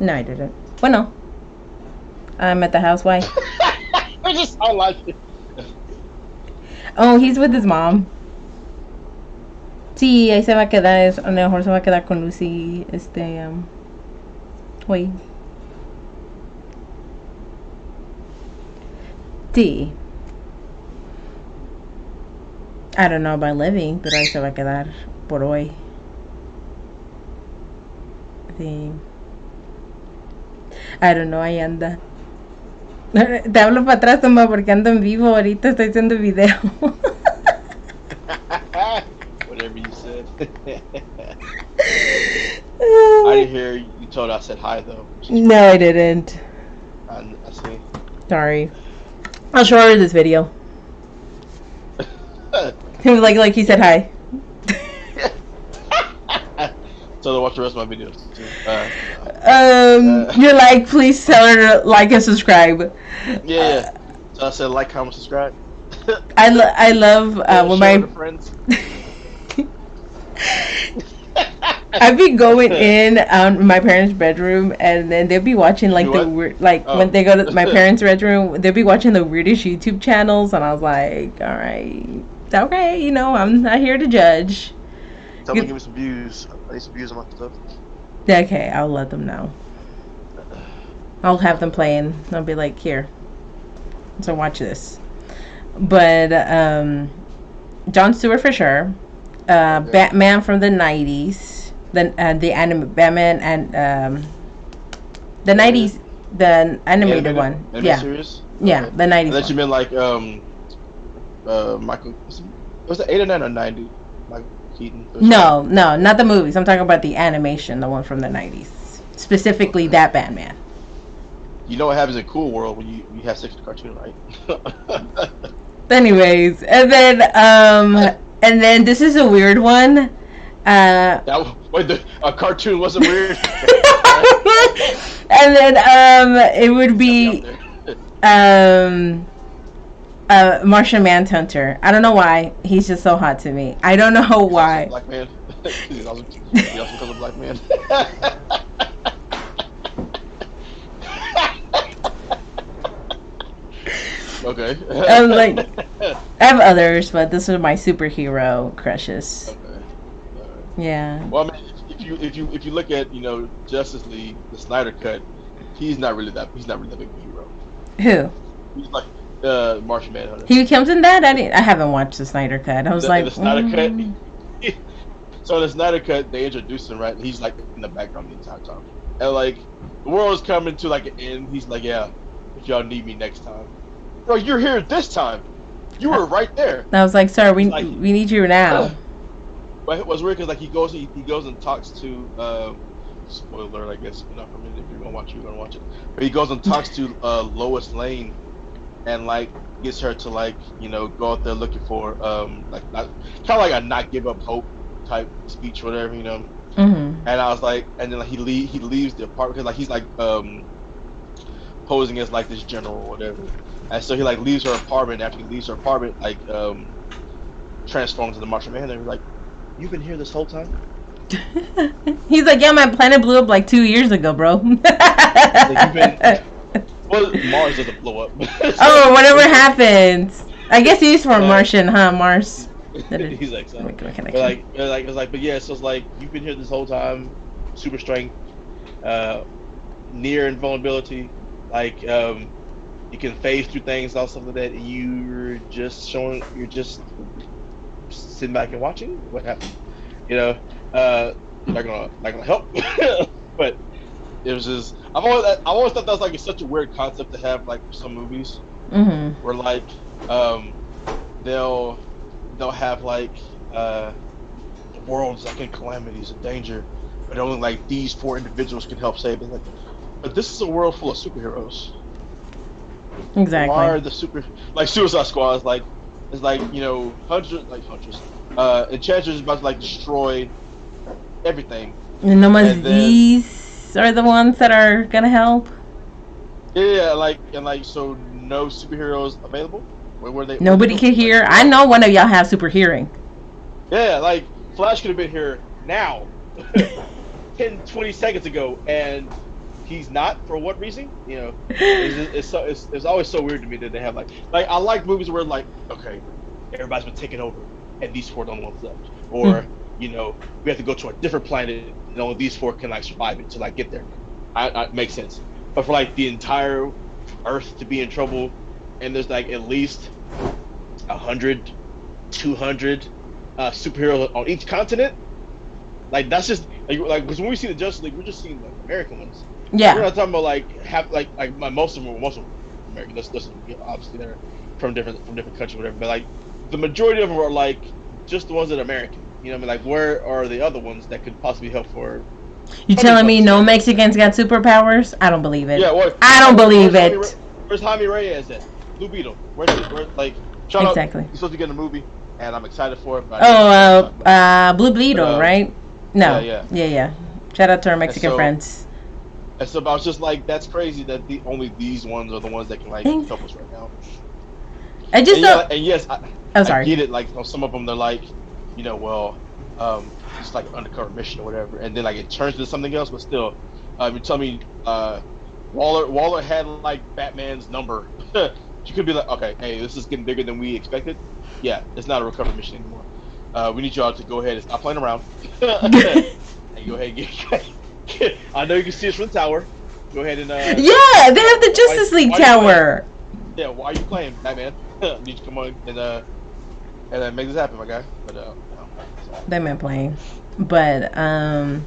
No, I didn't. Bueno. I'm at the house. Why? I just I like it. Oh, he's with his mom. Sí, ahí se va a quedar. A lo mejor se va a quedar con Lucy. Wait. Sí. I don't know about living, pero ahí se va a quedar por hoy. Sí. I don't know, ahí anda. Te hablo para atrás, toma, porque ando en vivo. Ahorita estoy haciendo video. Whatever you said. I didn't hear you told I said hi though. No, I didn't. I see. Sorry. I'll show her this video. like he said hi. So to watch the rest of my videos too. You're like, please tell her to like and subscribe. Yeah. So I said like, comment, subscribe. I love when my friends. I'd be going in my parents' bedroom, and then they'll be watching like the weird, when they go to my parents' bedroom, they'll be watching the weirdest YouTube channels, and I was like, all right, okay, you know, I'm not here to judge. Tell me, give me some views. I need some views on my stuff. Okay, I'll let them know. I'll have them playing. I'll be like, here, so watch this. But Jon Stewart for sure. Batman from the 90s, the anime Batman, and the 90s, the animated one. Yeah, series? Yeah, the 90s. That you meant like Michael. Was it 8 or 9 or 90? Michael Keaton. No, not the movies. I'm talking about the animation, the one from the 90s, specifically that Batman. You know what happens in Cool World when you have sex with a cartoon, right? Anyways, and then this is a weird one. A cartoon wasn't weird. And then it would be Martian Manhunter. I don't know why. He's just so hot to me. I don't know why. Black man. He also becomes a black man. Okay. I'm like, I have others, but this is my superhero crushes. Okay. Alright. Yeah. Well, I mean, if you look at Justice League, the Snyder cut, he's not really that big of a hero. Who? He's like Martian Manhunter. He comes in that? I haven't watched the Snyder cut. I was The Snyder cut. So in the Snyder cut, they introduced him, right? He's like in the background the entire time, and like the world's coming to like an end. He's like, yeah, if y'all need me next time, bro, you're here this time. You were right there. I was like, sir, we need you now. But what's weird because like he goes and talks to spoiler alert, I guess, not for a minute. If you're gonna watch it, you're gonna watch it. But he goes and talks to Lois Lane, and like gets her to like go out there looking for like not kind of like a not give up hope type speech, or whatever, Mm-hmm. And I was like, and then like, he leaves the apartment because like he's like posing as like this general or whatever, and so he like leaves her apartment. After he leaves her apartment, like transforms into Martian Manhunter. He's like, you've been here this whole time? He's like, yeah, my planet blew up like 2 years ago, bro. Well, Mars doesn't blow up. Oh, whatever happens. I guess he's from Martian, huh? Mars. He's like, so. But yeah, so it's like, you've been here this whole time, super strength, near invulnerability, like you can phase through things and all stuff like that. And you're just sitting back and watching what happened. You're not gonna help. But it was just, I always thought that was like such a weird concept to have, like for some movies, mm-hmm. where like they'll have like the world's like in calamities and danger, but only like these 4 individuals can help save it. Like, but this is a world full of superheroes. Exactly. Why are the Suicide Squad is like hundreds. Enchantress is about to like destroy everything. And no one's these are the ones that are gonna help. Yeah, so no superheroes available. Where they? Nobody can hear. I know one of y'all have super hearing. Yeah, like Flash could have been here now, 10-20 seconds ago, and he's not. For what reason? It's always so weird to me that they have like I like movies where like, okay, everybody's been taken over, and these 4 are the only ones left, or we have to go to a different planet, and only these 4 can like survive it to like get there. I makes sense. But for like the entire Earth to be in trouble, and there's like at least 100, 200 superheroes on each continent, like that's just like because when we see the Justice League, we're just seeing like American ones. Yeah, we're not talking about like most of them are American. That's obviously they're from different countries, whatever. But like the majority of them are like just the ones that are American. Like where are the other ones that could possibly help for? You telling me no Mexicans got superpowers? I don't believe it. Yeah, I don't believe it. Where's Jaime Reyes at? Blue Beetle. Where's shout exactly. out. He's supposed to get in a movie, and I'm excited for it. Blue Beetle, right? No. Yeah. Shout out to our Mexican friends. And so I was just like, that's crazy that only these ones are the ones that can like help us right now. I just I get it. Like some of them, they're like, it's like an undercover mission or whatever, and then like it turns into something else. But still, you tell me, Waller had like Batman's number. You could be like, okay, hey, this is getting bigger than we expected. Yeah, it's not a recovery mission anymore. We need y'all to go ahead and stop playing around. And go ahead and get. I know you can see us from the tower. Go ahead and. Yeah, they have the Justice League tower. Yeah, why are you playing, Batman? Need you to come on and make this happen, my guy. But Batman playing, but I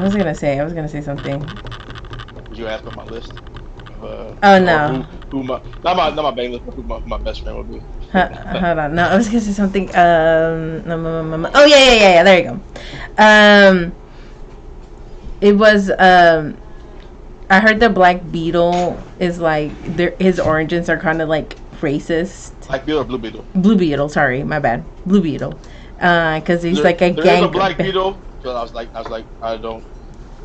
was gonna say something. Did you ask on my list? Oh no. Who not my main list, but who my best friend would be. Hold on. No, I was gonna say something. Oh yeah. There you go. It was I heard the Black Beetle is like his origins are kind of like racist. Black Beetle or Blue Beetle? Blue Beetle. Sorry, my bad. Blue Beetle. Because he's like a gang. There is a Black Beetle. But I was like, I don't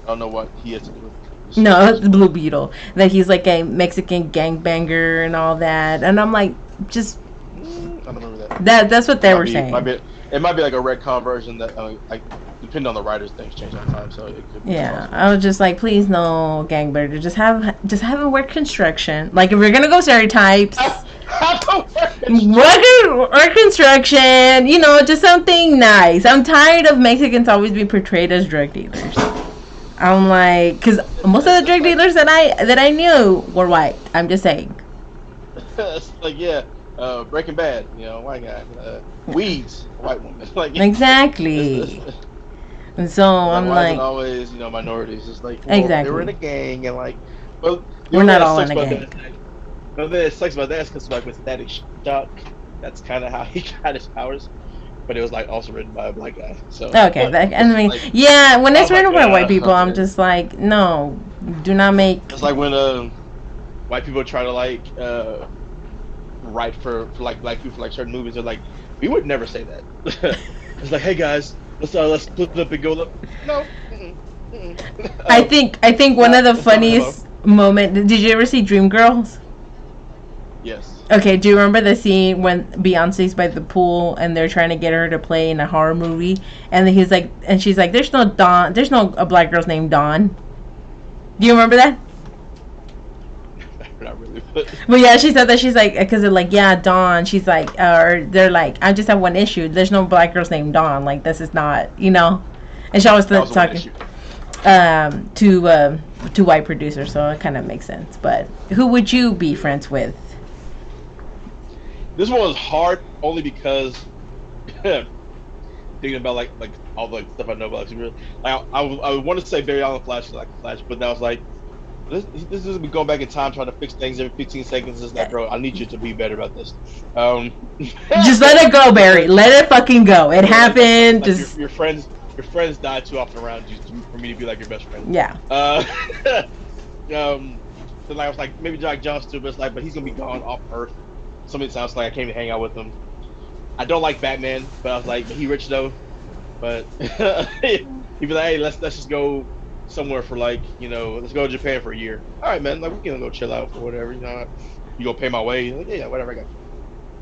know what he has to do with. No, it's the Blue Beetle. That he's like a Mexican gangbanger and all that, and I'm like, just. I don't remember that. That's what they were saying. It might be like a retcon version that, like, depending on the writers, things change all the time. So it could be possible. I was just like, please, no gangbanger. Just have him work construction. Like, if we're gonna go stereotypes. Or construction, just something nice. I'm tired of Mexicans always being portrayed as drug dealers. I'm like, because most of the drug dealers that I knew were white. I'm just saying. It's like, yeah, Breaking Bad, white guy. Weeds, white woman. Like, exactly. And so I'm why like, is it always, minorities? It's like, well, exactly. they were in a gang, and like, well, we're not all in a gang. No, that sucks about that is because like with Static Shock, that's kind of how he got his powers. But it was like also written by a black guy. So okay, yeah, when it's written by white people, I'm just like, no, do not make. It's like when white people try to like write for like black people for like certain movies. They're like, we would never say that. It's like, hey guys, let's split up and go up. No. I think one of the funniest moment. Did you ever see Dreamgirls? Yes. Okay, do you remember the scene when Beyonce's by the pool and they're trying to get her to play in a horror movie, and he's like, and she's like, there's no a black girl's named Dawn. Do you remember that? Not really. But yeah, she said that. She's like, because they're like, yeah, Dawn. She's like, or they're like, I just have one issue. There's no black girl's named Dawn. Like, this is not, And she always talking to white producers, so it kind of makes sense. But who would you be friends with? This one was hard only because thinking about like all the stuff I know about superheroes. Like I would want to say Barry Allen Flash, like Flash, but I was like, this is me going back in time trying to fix things every 15 seconds. It's like, bro, I need you to be better about this. Just let it go, Barry. Let it fucking go. It happened. Like just your friends die too often around you for me to be like your best friend. Yeah. So like I was like maybe like John Stewart, but it's like, but he's gonna be gone off Earth. Something sounds like I can't even hang out with him. I don't like Batman, but I was like, he rich though. But he'd be like, hey, let's just go somewhere for like, let's go to Japan for a year. All right, man, like we can go chill out or whatever. You go pay my way. Like, yeah, whatever, I got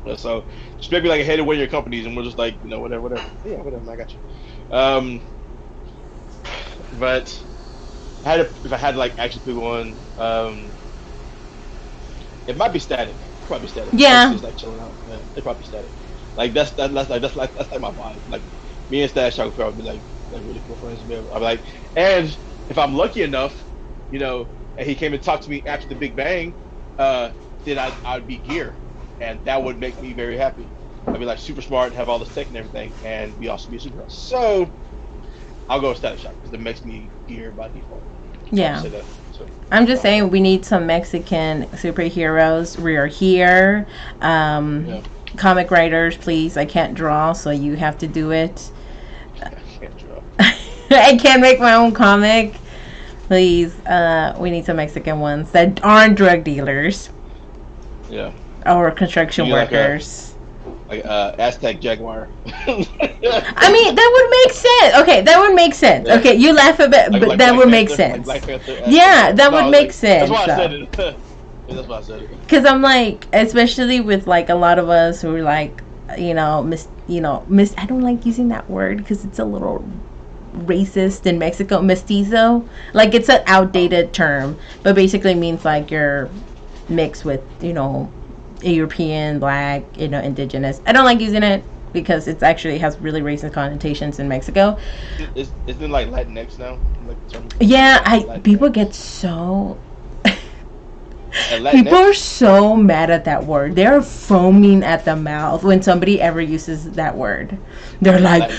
you. So just maybe like head of one of your companies, and we'll just like, whatever. Yeah, whatever, I got you. But if I had to like actually pick one, it might be Static. Probably Static. Yeah. Just like chilling out. Yeah, they probably Static. Like that's like my vibe. Like me and Static Shock would probably be like really cool friends. I'm like, and if I'm lucky enough, and he came and talked to me after the Big Bang, then I'd be Gear, and that would make me very happy. I'd be like super smart, have all the tech and everything, and be also be a superhero. So I'll go with Static Shock because it makes me Gear by default. Yeah. I'm just saying we need some Mexican superheroes. We are here. Comic writers, please. I can't draw, so you have to do it. I can't draw. I can't make my own comic. Please. We need some Mexican ones that aren't drug dealers. Yeah. Or construction workers. Like Aztec Jaguar. I mean, that would make sense. Okay, that would make sense. Yeah. Okay, you laugh a bit, but that would make sense. Yeah, that would make sense. That's why I said it. That's why I said it. Because I'm like, especially with like a lot of us who are like, I don't like using that word because it's a little racist in Mexico, mestizo. Like it's an outdated term, but basically means like you're mixed with, European, black, indigenous. I don't like using it because it actually has really racist connotations in Mexico. Isn't it like Latinx now? Yeah, people get so... People are so mad at that word. They're foaming at the mouth when somebody ever uses that word. They're like,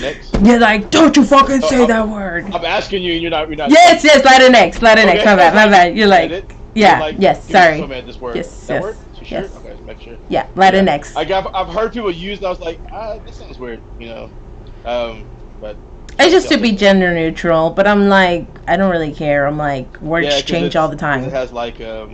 don't you fucking say that word. I'm asking you and you're not. Yes, Latinx, okay. my bad. You're like, yeah, yes, sorry. So mad this word. Yes, that word? Yes. Sure? Okay, make sure. Yeah, Latinx. Yeah. I've heard people use it. I was like, this sounds weird, but it's just to be gender neutral. But I'm like, I don't really care. I'm like, words change all the time. It has like a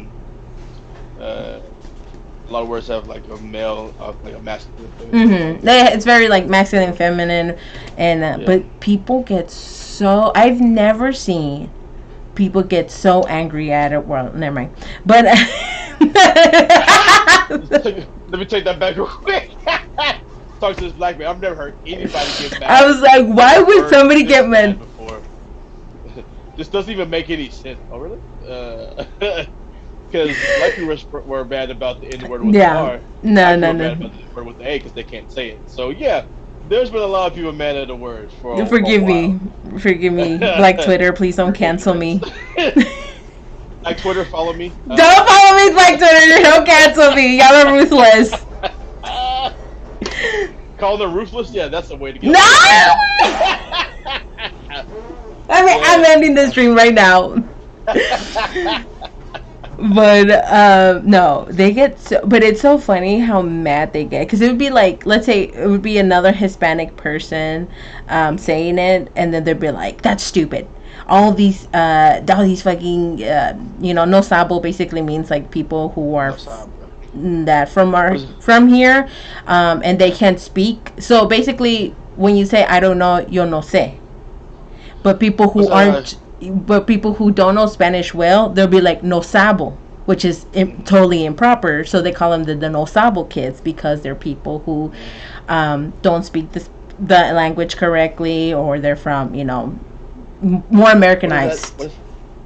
lot of words have like a male, like a masculine. Mm-hmm. It's very like masculine, feminine, and but people get so. I've never seen people get so angry at it. Well, never mind. But let me take that back real quick. Talk to this black man. I've never heard anybody get mad. I was like, why would somebody get mad before? This doesn't even make any sense. Oh, really? Because black people were mad about the N word with the Yeah. R. No, Black no, people were mad no. about the N word with the A because they can't say it. So yeah, there's been a lot of people mad at the word for a Forgive while. me. Forgive me. Black Twitter, please don't We're cancel me. ignorant. Like Twitter, follow me. Don't follow me, Black Twitter. Don't cancel me. Y'all are ruthless. Call them ruthless. Yeah, that's the way to go. No! I'm ending the stream right now. But no, they get so, but it's so funny how mad they get, because it would be like, let's say it would be another Hispanic person saying it, and then they'd be like, that's stupid, all these fucking no sabo basically means like people who are that from here, and they can't speak. So basically when you say I don't know, yo no sé, but people who don't know Spanish well, they'll be like no sabo, which is totally improper. So they call them the no sabo kids, because they're people who don't speak the language correctly, or they're from more Americanized.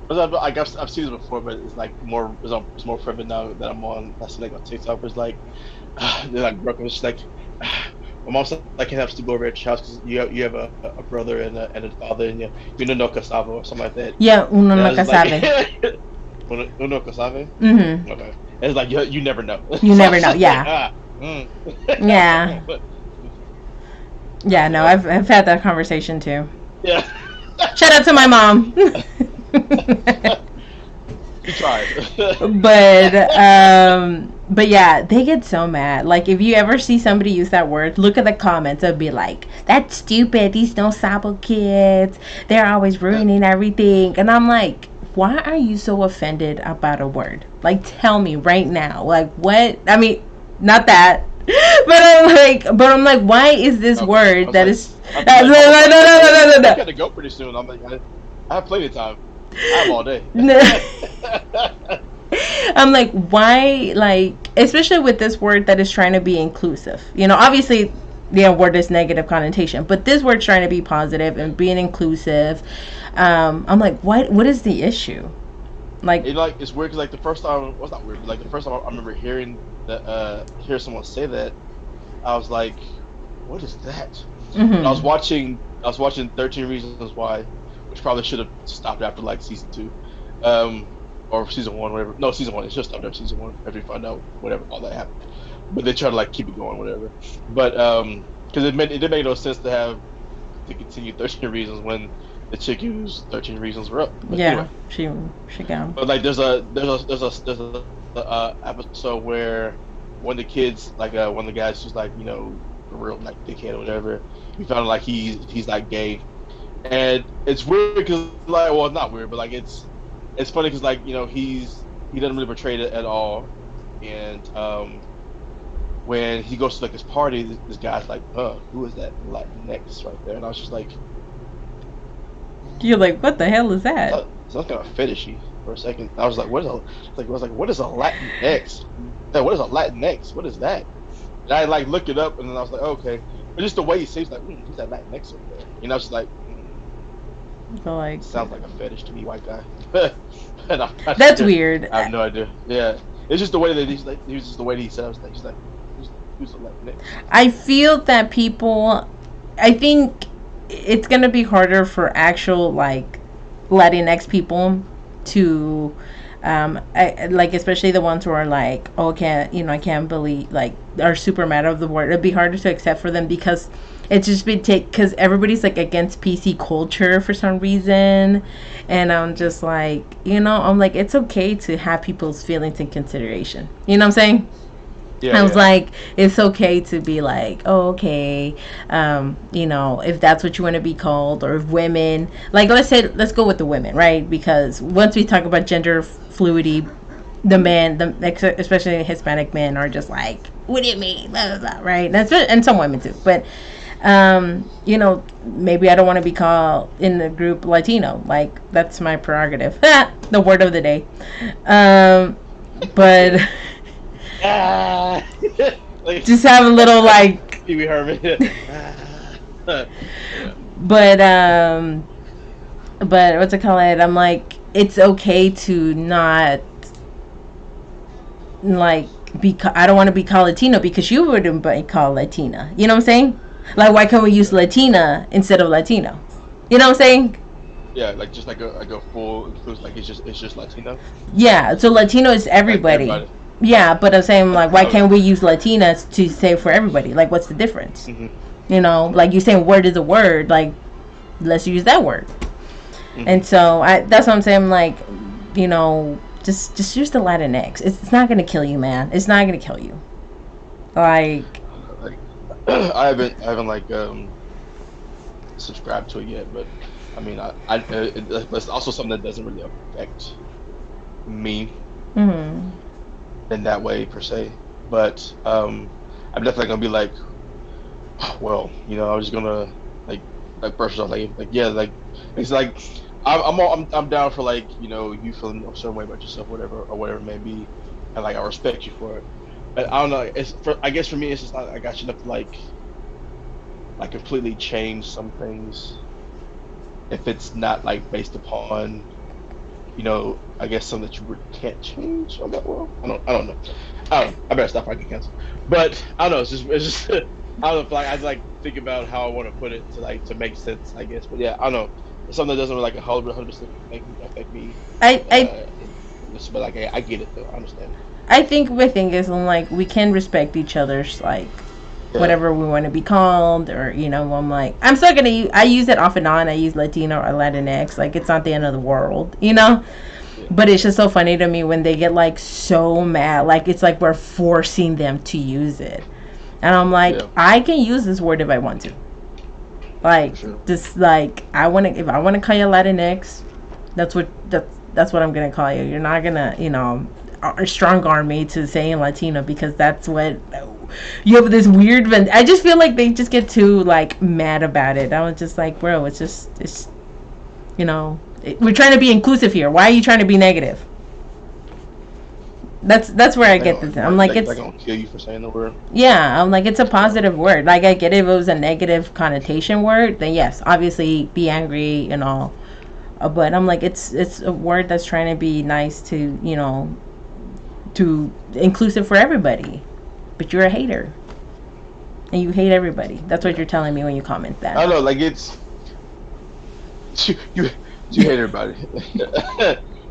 Like I've seen it before, but it's like it's more prevalent now that I'm on. I see like on TikTok, it's like they're like broken. It's like my mom said I can't have to go over at your house because you have a brother and a father, and you know no casavo or something like that. Yeah, uno nunca sabe. Uno casave. Mm-hmm. Okay, and it's like you never know. You never know. Yeah. Yeah. Yeah. No, I've had that conversation too. Yeah. Shout out to my mom. You tried. But yeah, they get so mad. Like if you ever see somebody use that word, look at the comments. It'll be like, that's stupid, these no sabo kids, they're always ruining everything. And I'm like, why are you so offended about a word? Like, tell me right now. Like, what? I mean, not that. But I'm like, why is this word that is no. I gotta go pretty soon. I'm like, I have plenty of time. I have all day. I'm like, why? Like, especially with this word that is trying to be inclusive. Obviously, the word is negative connotation, but this word's trying to be positive and being inclusive. I'm like, what is the issue? Like, it's weird because like the first time, well, it's not weird, but like the first time I remember hearing hear someone say that, I was like, what is that? Mm-hmm. I was watching 13 Reasons Why, which probably should have stopped after like season 2, or season 1, whatever. No, season 1. It's just stopped after season 1 after you find out whatever all that happened. But they try to like keep it going, whatever. But because it didn't make no sense to continue 13 Reasons when the chick whose 13 Reasons were up. But yeah, anyway. she got. But like there's a episode where one of the kids, like one of the guys who's like a real like dickhead or whatever, we found out like he's like gay, and it's weird because like, well, not weird, but like it's funny because like he doesn't really portray it at all, and when he goes to like this party, this guy's like, who is that Latinx right there? And I was just like, you're like, what the hell is that? Sounds kind of fetishy for a second. I was like, what is a Latinx? Yeah, what is a Latinx? What is that? And I like looked it up, and then I was like, okay. But just the way he says, like, who's that Latinx over there? I was just like, So like, sounds like a fetish to me, white guy. That's weird. I have no idea. Yeah, it's just the way that he's like. It was just the way that he said. I was like, he's like, who's a Latinx? I feel that people. I think it's gonna be harder for actual like Latinx people to like, especially the ones who are like, oh, I can't believe, like, are super mad of the word. It'd be harder to accept for them because it's just been because everybody's like against PC culture for some reason, and I'm just like, I'm like, it's okay to have people's feelings in consideration. You know what I'm saying? Yeah, I was like, it's okay to be like, oh, okay, if that's what you want to be called, or if women, like, let's go with the women, right? Because once we talk about gender fluidity, the men, especially Hispanic men, are just like, what do you mean, blah, blah, blah, right? And some women too, but maybe I don't want to be called in the group Latino. Like, that's my prerogative. The word of the day. But like, just have a little like Pee Wee Herman. But what's it called? I'm like, it's okay to not like I don't want to be called Latino because you wouldn't be called Latina. You know what I'm saying? Like, why can't we use Latina instead of Latino? You know what I'm saying? Yeah, like just like a full inclusive, like it's just Latino, Yeah. So Latino is like everybody. everybody. Yeah, but I'm saying, like, why Okay. can't we use Latinas to say for everybody? Like, what's the difference? Hmm. You know, Right. like you saying word is a word. Like, let's use that word. Hmm. And so that's what I'm saying. Like, you know, just use the Latinx. It's not gonna kill you, man. It's not gonna kill you. Like, Like I haven't like subscribed to it yet, but I mean, but it's also something that doesn't really affect me mm-hmm. in that way per se. But I'm definitely gonna be like, well, I'm just gonna brush it off, like yeah, like it's like I'm down for like you feeling a certain way about yourself, whatever or whatever it may be, and like I respect you for it. But I don't know. I guess for me, it's just not like I should have to like completely change some things if it's not like based upon I guess something that you can't change on that world. I don't know. I don't know. I better stop. I get canceled. But I don't know. It's just I don't know. If, like I just like think about how I want to put it to make sense. I guess. But yeah, I don't know. It's something that doesn't really like 100% affect me. I I But like I get it though. I understand it. I think my thing is, I'm like, we can respect each other's, like, Yeah. whatever we want to be called, or I'm like, I'm still gonna I use it off and on. I use Latino or Latinx. Like, it's not the end of the world. Yeah. But it's just so funny to me when they get like so mad, like it's like we're forcing them to use it. And I'm like, Yeah. I can use this word if I want to. For Like, sure. just like, if I want to call you Latinx, that's what I'm gonna call you. You're not gonna, strong arm me to saying Latino, because that's what you have this weird. I just feel like they just get too like mad about it. I was just like, bro, it's we're trying to be inclusive here. Why are you trying to be negative? That's where I get this. I'm like, They're it's gonna kill you for saying the word. yeah. I'm like, it's a So positive word. Like, I get it. If it was a negative connotation word, then yes, obviously be angry and all. But I'm like, it's a word that's trying to be nice to to inclusive for everybody. But you're a hater and you hate everybody. That's what yeah. you're telling me when you comment I that. don't know. Like it's you you, you hate everybody.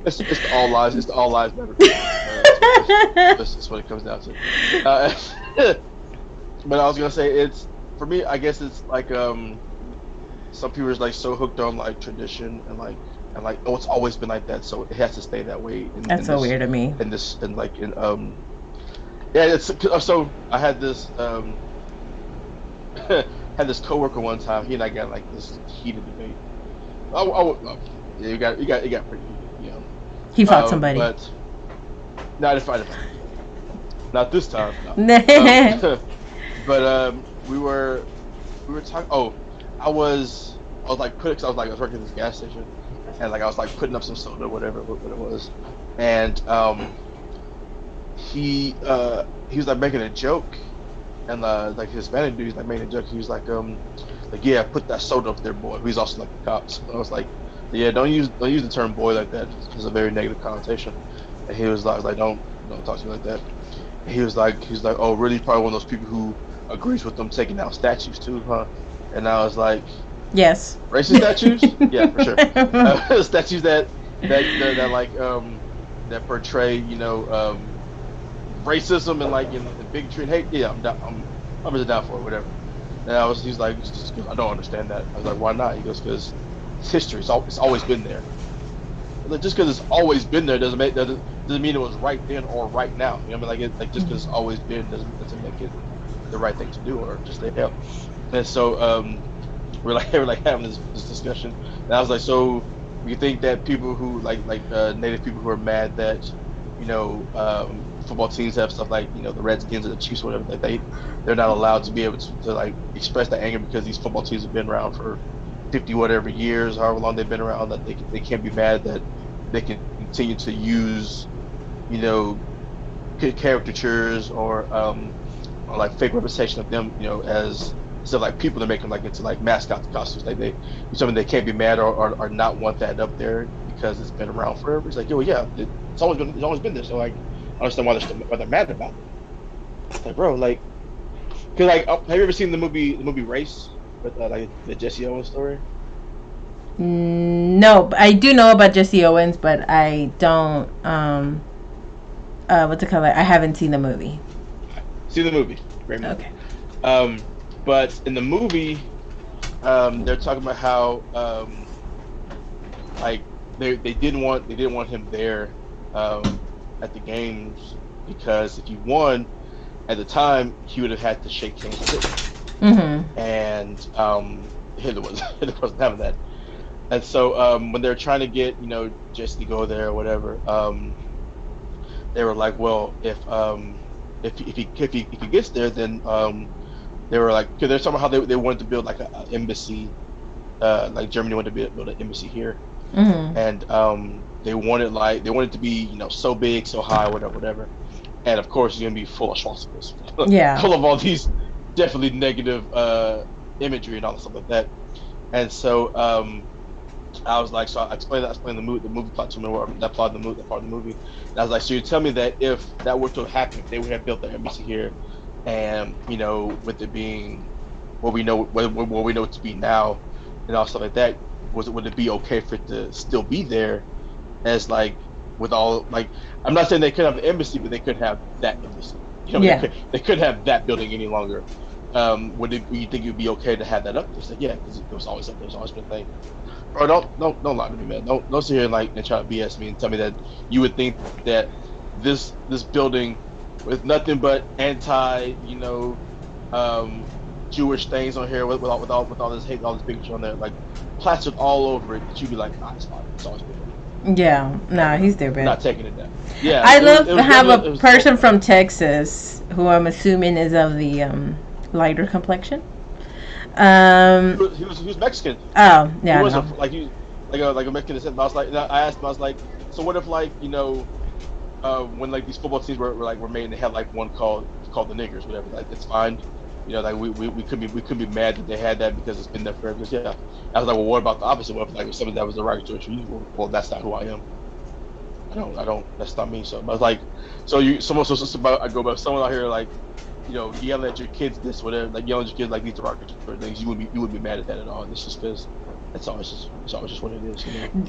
It's the all lies. It's the all lies matter crowd. That's what it comes down to. Uh, but I was gonna say it's for me. I guess it's like some people are like so hooked on like tradition and like oh it's always been like that, so it has to stay that way That's in so this weird to me. in this and like in yeah it's so I had this had this coworker one time. He and I got like this heated debate. Yeah, it got pretty heated. He fought somebody. But not if I didn't. Not this time. No. Yeah. But we were talking. Oh, I was like putting. Cause I was working at this gas station, and like I was like putting up some soda, whatever what it was, and he was like making a joke, and like his Hispanic dude, he's like making a joke. He was like yeah, put that soda up there, boy. He's also like the cops. And I was like, yeah, don't use the term boy like that. It's a very negative connotation. And he was like don't talk to me like that. And he was like, oh, really? Probably one of those people who agrees with them taking down statues too, huh? And I was like, Yes. racist statues? Yeah, for sure. Statues that like that portray racism and like and bigotry and hate. Yeah, I'm down. I'm just down for it, whatever. And he's like, I don't understand that. I was like, why not? He goes, because it's history. It's always been there. Like, just because it's always been there doesn't mean it was right then or right now. You know what I mean? Like just because it's always been doesn't make it the right thing to do or just the hell. And so we're like having this discussion, and I was like, so you think that people who like native people who are mad that football teams have stuff like the Redskins or the Chiefs or whatever, that they're not allowed to be able to like express that anger because these football teams have been around for 50 whatever years, however long they've been around, that they can't be mad that they can continue to use caricatures or like fake representation of them as instead of like people to make them like into like mascot costumes, like something they can't be mad or not want that up there because it's been around forever. It's like, yeah, it's always been there. So like understand why they're mad about it. It's like, bro, like, cause like, have you ever seen the movie Race with like the Jesse Owens story? No, I do know about Jesse Owens, but I don't. What's it called? I haven't seen the movie. See the movie, great movie. Okay. But in the movie, they're talking about how like they didn't want him there at the games because if he won at the time he would have had to shake hands with him. And Hitler wasn't having that. And so when they're trying to get Jesse to go there or whatever, they were like, well, if he gets there, then they were like, because they're talking about how they wanted to build like an embassy, like Germany wanted to build an embassy here, and they wanted to be so big, so high, whatever, and of course it's gonna be full of swastikas, full of all these definitely negative imagery and all stuff like that, and so I was like, so I explained the movie plot to me, or that part of the movie. And I was like, so you tell me that if that were to happen, if they would have built the embassy here, and with it being what we know it to be now, and all stuff like that, would it be okay for it to still be there, as like with all like, I'm not saying they could have the embassy, but they could have that embassy. They could have that building any longer. Would you think it would be okay to have that up? They said, yeah, because it was always up there. It's always been a thing. Bro, don't lie to me, man. Don't sit here and try to BS me and tell me that you would think that this building with nothing but anti Jewish things on here with all this hate, all this bigotry on there, like plastered all over it, that you'd be like, nah, it's fine. It's always been. Yeah, nah, he's stupid. Not taking it down. Yeah, I love to have a person from Texas who I'm assuming is of the lighter complexion. He was Mexican. Oh, yeah. He wasn't like a Mexican. I was like, I asked him, I was like, so what if like when like these football teams were made and they had like one called the niggers, whatever, like it's fine. Like we could be mad that they had that because it's been there forever. Yeah. I was like, well, what about the opposite? What if like if something that was derogatory to you? Well, that's not who I am. I don't. That's not me. So I was like, someone out here like, yelling at your kids this, whatever, like yelling at your kids like these derogatory things, you wouldn't be mad at that at all. It's just because it's always just what it is.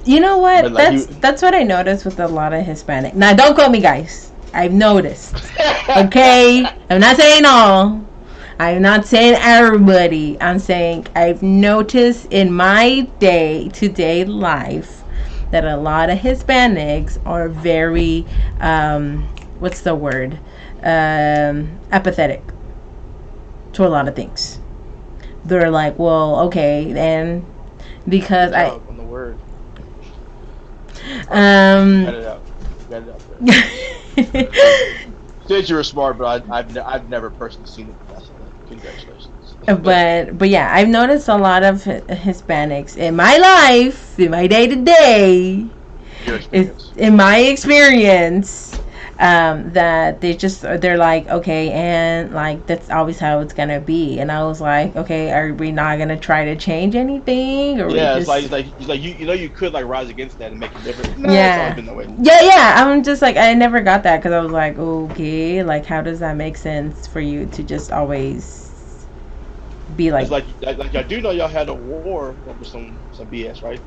You know what? Like, that's what I noticed with a lot of Hispanic. Now, don't quote me, guys. I've noticed. Okay, I'm not saying all. I'm not saying everybody. I'm saying I've noticed in my day-to-day life that a lot of Hispanics are very, what's the word? Apathetic to a lot of things. They're like, well, okay, and because on the word. Got it out. Said you were smart, but I've never personally seen it. Congratulations. But yeah, I've noticed a lot of Hispanics in my life, in my day to day, in my experience. That they're like, okay, and like that's always how it's gonna be. And I was like, okay, are we not gonna try to change anything? Or it's like you could like rise against that and make it different. No, yeah, it's always been that way. Yeah. I'm just like, I never got that because I was like, okay, like how does that make sense for you to just always be like? It's like I do know y'all had a war over some BS, right?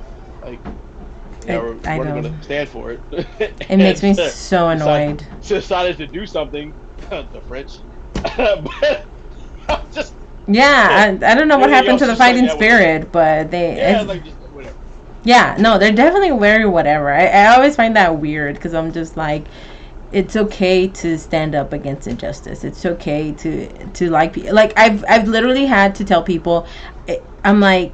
Like. We're going to stand for it. It makes me so annoyed. Decided to do something, the French. But just I don't know what happened to the fighting spirit, but they. Like just whatever. Yeah, no, they're definitely very whatever. I always find that weird because I'm just like, it's okay to stand up against injustice. It's okay to like I've literally had to tell people, I'm like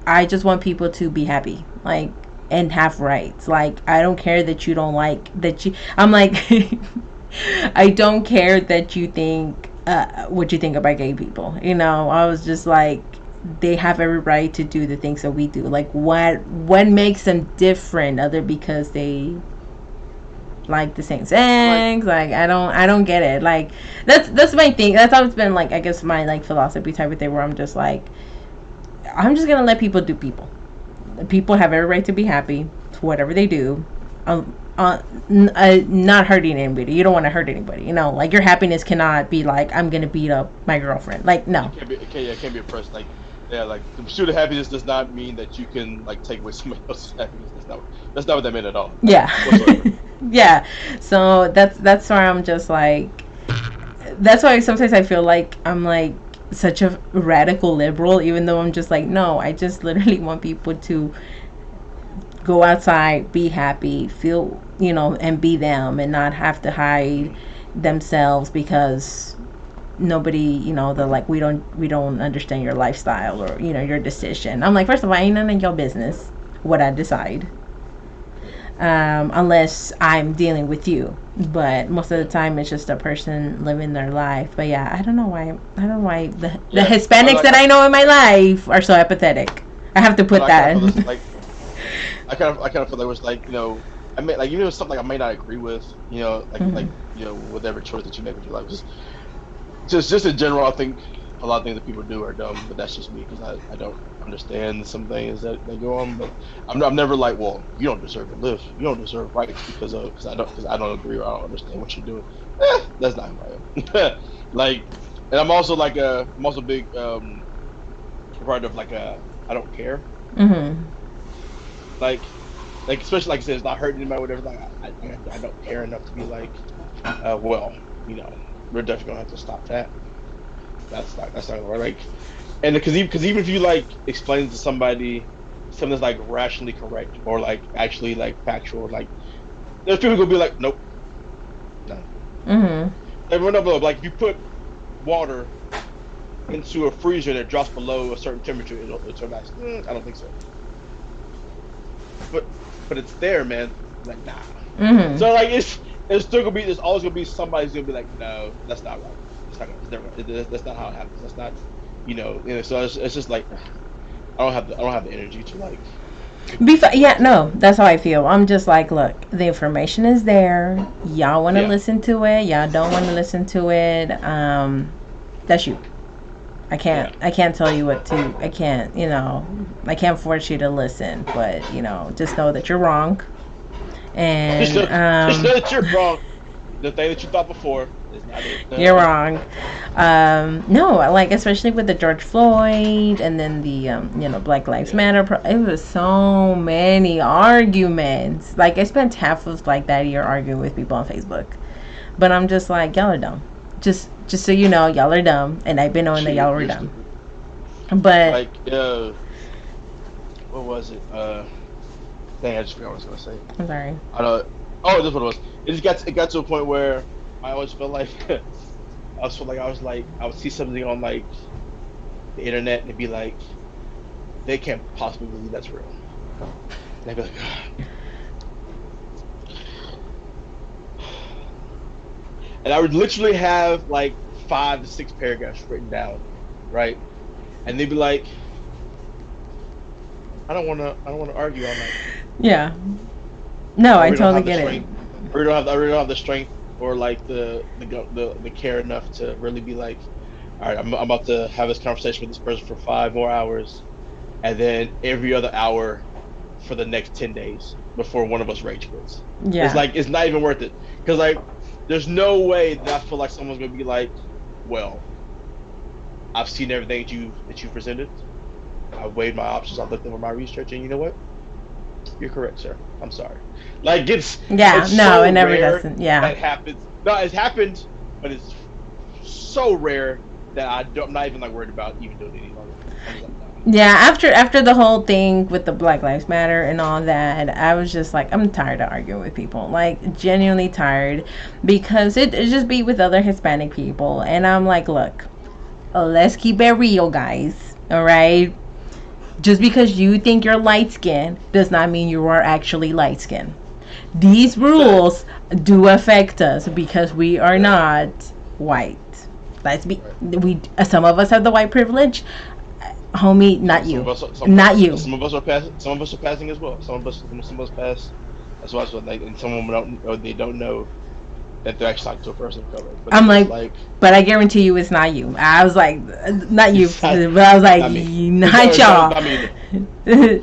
I just want people to be happy, like, and have rights. Like, I don't care that you don't like that you. I'm like, I don't care that you think what you think about gay people. I was just like, they have every right to do the things that we do. Like, what makes them different other because they like the same things? Like, I don't get it. Like, that's my thing. That's always been like, I guess my like philosophy type of thing, where I'm just like, I'm just gonna let people do people. People have every right to be happy to whatever they do, not hurting anybody. You don't want to hurt anybody. You know, like your happiness cannot be like I'm gonna beat up my girlfriend. Like no. It can't be a person. Like yeah, like the pursuit of happiness does not mean that you can like take away somebody else's happiness. That's not what that meant at all. Yeah. Yeah. So that's why I'm just like. That's why sometimes I feel like I'm like such a radical liberal, even though I'm just like, no, I just literally want people to go outside, be happy, feel, you know, and be them, and not have to hide themselves because nobody, you know, they're like, we don't understand your lifestyle or, you know, your decision. I'm like, first of all, ain't none of your business what I decide. Unless I'm dealing with you, but most of the time it's just a person living their life. But yeah, I don't know why the Hispanics that I know in my life are so apathetic. I have to put that. I kind of feel like it was like, you know, I mean, like even if it was something like I may not agree with, you know, like you know, whatever choice that you make with your life, just in general, I think a lot of things that people do are dumb, but that's just me because I don't understand some things that go on. But I'm never like, well, you don't deserve to live, you don't deserve rights because I don't agree or I don't understand what you're doing. That's not who I am. Like, and I'm also a big part of like I don't care. Mm-hmm. Like especially like I said, it's not hurting anybody, whatever. Like I don't care enough to be like, well, you know, we're definitely gonna have to stop that. That's not gonna work. Like, and because even if you like explain to somebody something that's like rationally correct or like actually like factual, like there's people who'll be like, nope, no. Mm-hmm. Like if you put water into a freezer and it drops below a certain temperature, it'll turn back. I don't think so. But it's there, man. Like nah. Mm-hmm. So like it's still gonna be. There's always gonna be somebody who's gonna be like, no, that's not right. That's not how it happens. That's not, you know. So it's just like I don't have the energy to like. Yeah, no, that's how I feel. I'm just like, look, the information is there. Y'all want to listen to it. Y'all don't want to listen to it. That's you. I can't tell you what to. I can't, you know, I can't force you to listen. But you know, just know that you're wrong. And just know that you're wrong. The thing that you thought before is not it. You're wrong. No, like especially with the George Floyd and then the you know, Black Lives Matter. It was so many arguments. Like I spent half of like that year arguing with people on Facebook, but I'm just like, y'all are dumb. Just so you know, y'all are dumb, and I've been knowing that y'all were dumb. But like, what was it? Dang, I just forgot what I was gonna say. I'm sorry. I don't. Oh, this is what it was. It got to a point where I always felt like I would see something on like the internet and it'd be like, they can't possibly believe that's real. And I'd be like, and I would literally have like 5 to 6 paragraphs written down, right? And they'd be like, I don't want to argue all night. Yeah. No, I totally get it. I really don't have the strength or like the care enough to really be like, all right, I'm about to have this conversation with this person for 5 more hours, and then every other hour for the next 10 days before one of us rage quits. Yeah. It's like, it's not even worth it. Because like, there's no way that I feel like someone's gonna be like, well, I've seen everything that you presented. I've weighed my options. I've looked over my research, and you know what? You're correct, sir. I'm sorry. Like it's it so never rare doesn't. Yeah, that happens. No, it's happened, but it's so rare that I'm not even like worried about even doing it any longer. Yeah, after the whole thing with the Black Lives Matter and all that, I was just like, I'm tired of arguing with people. Like, genuinely tired. Because it just be with other Hispanic people. And I'm like, look, let's keep it real, guys. Alright? Just because you think you're light-skinned does not mean you are actually light-skinned. These rules do affect us because we are not white. Let's be... Some of us have the white privilege. Homie, not you. Not you. Some of us are passing. Some of us are passing as well. Some of us pass. That's why. Like, and some of them don't know that they're actually talking to a person of color. But I'm like, but I guarantee you, it's not you. I was like, not you, but I was like, not y'all,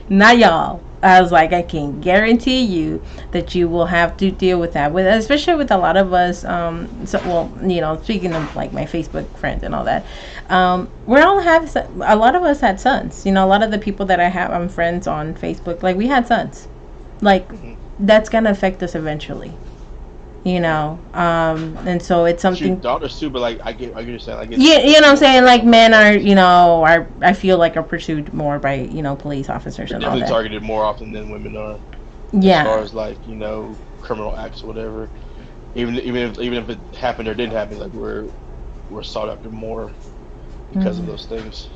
not y'all. I was like, I can guarantee you that you will have to deal with that, with especially with a lot of us. So, well, speaking of like my Facebook friends and all that, we all have a lot of us had sons. A lot of the people that I'm friends on Facebook, like we had sons. Like that's gonna affect us eventually. And so it's something. Daughters too, but like I get what you're saying. Like Yeah, what I'm saying. Like men are I feel like are pursued more by police officers and all that. Definitely targeted more often than women are. Yeah. As far as like criminal acts or whatever, even if it happened or didn't happen, like we're sought after more because of those things.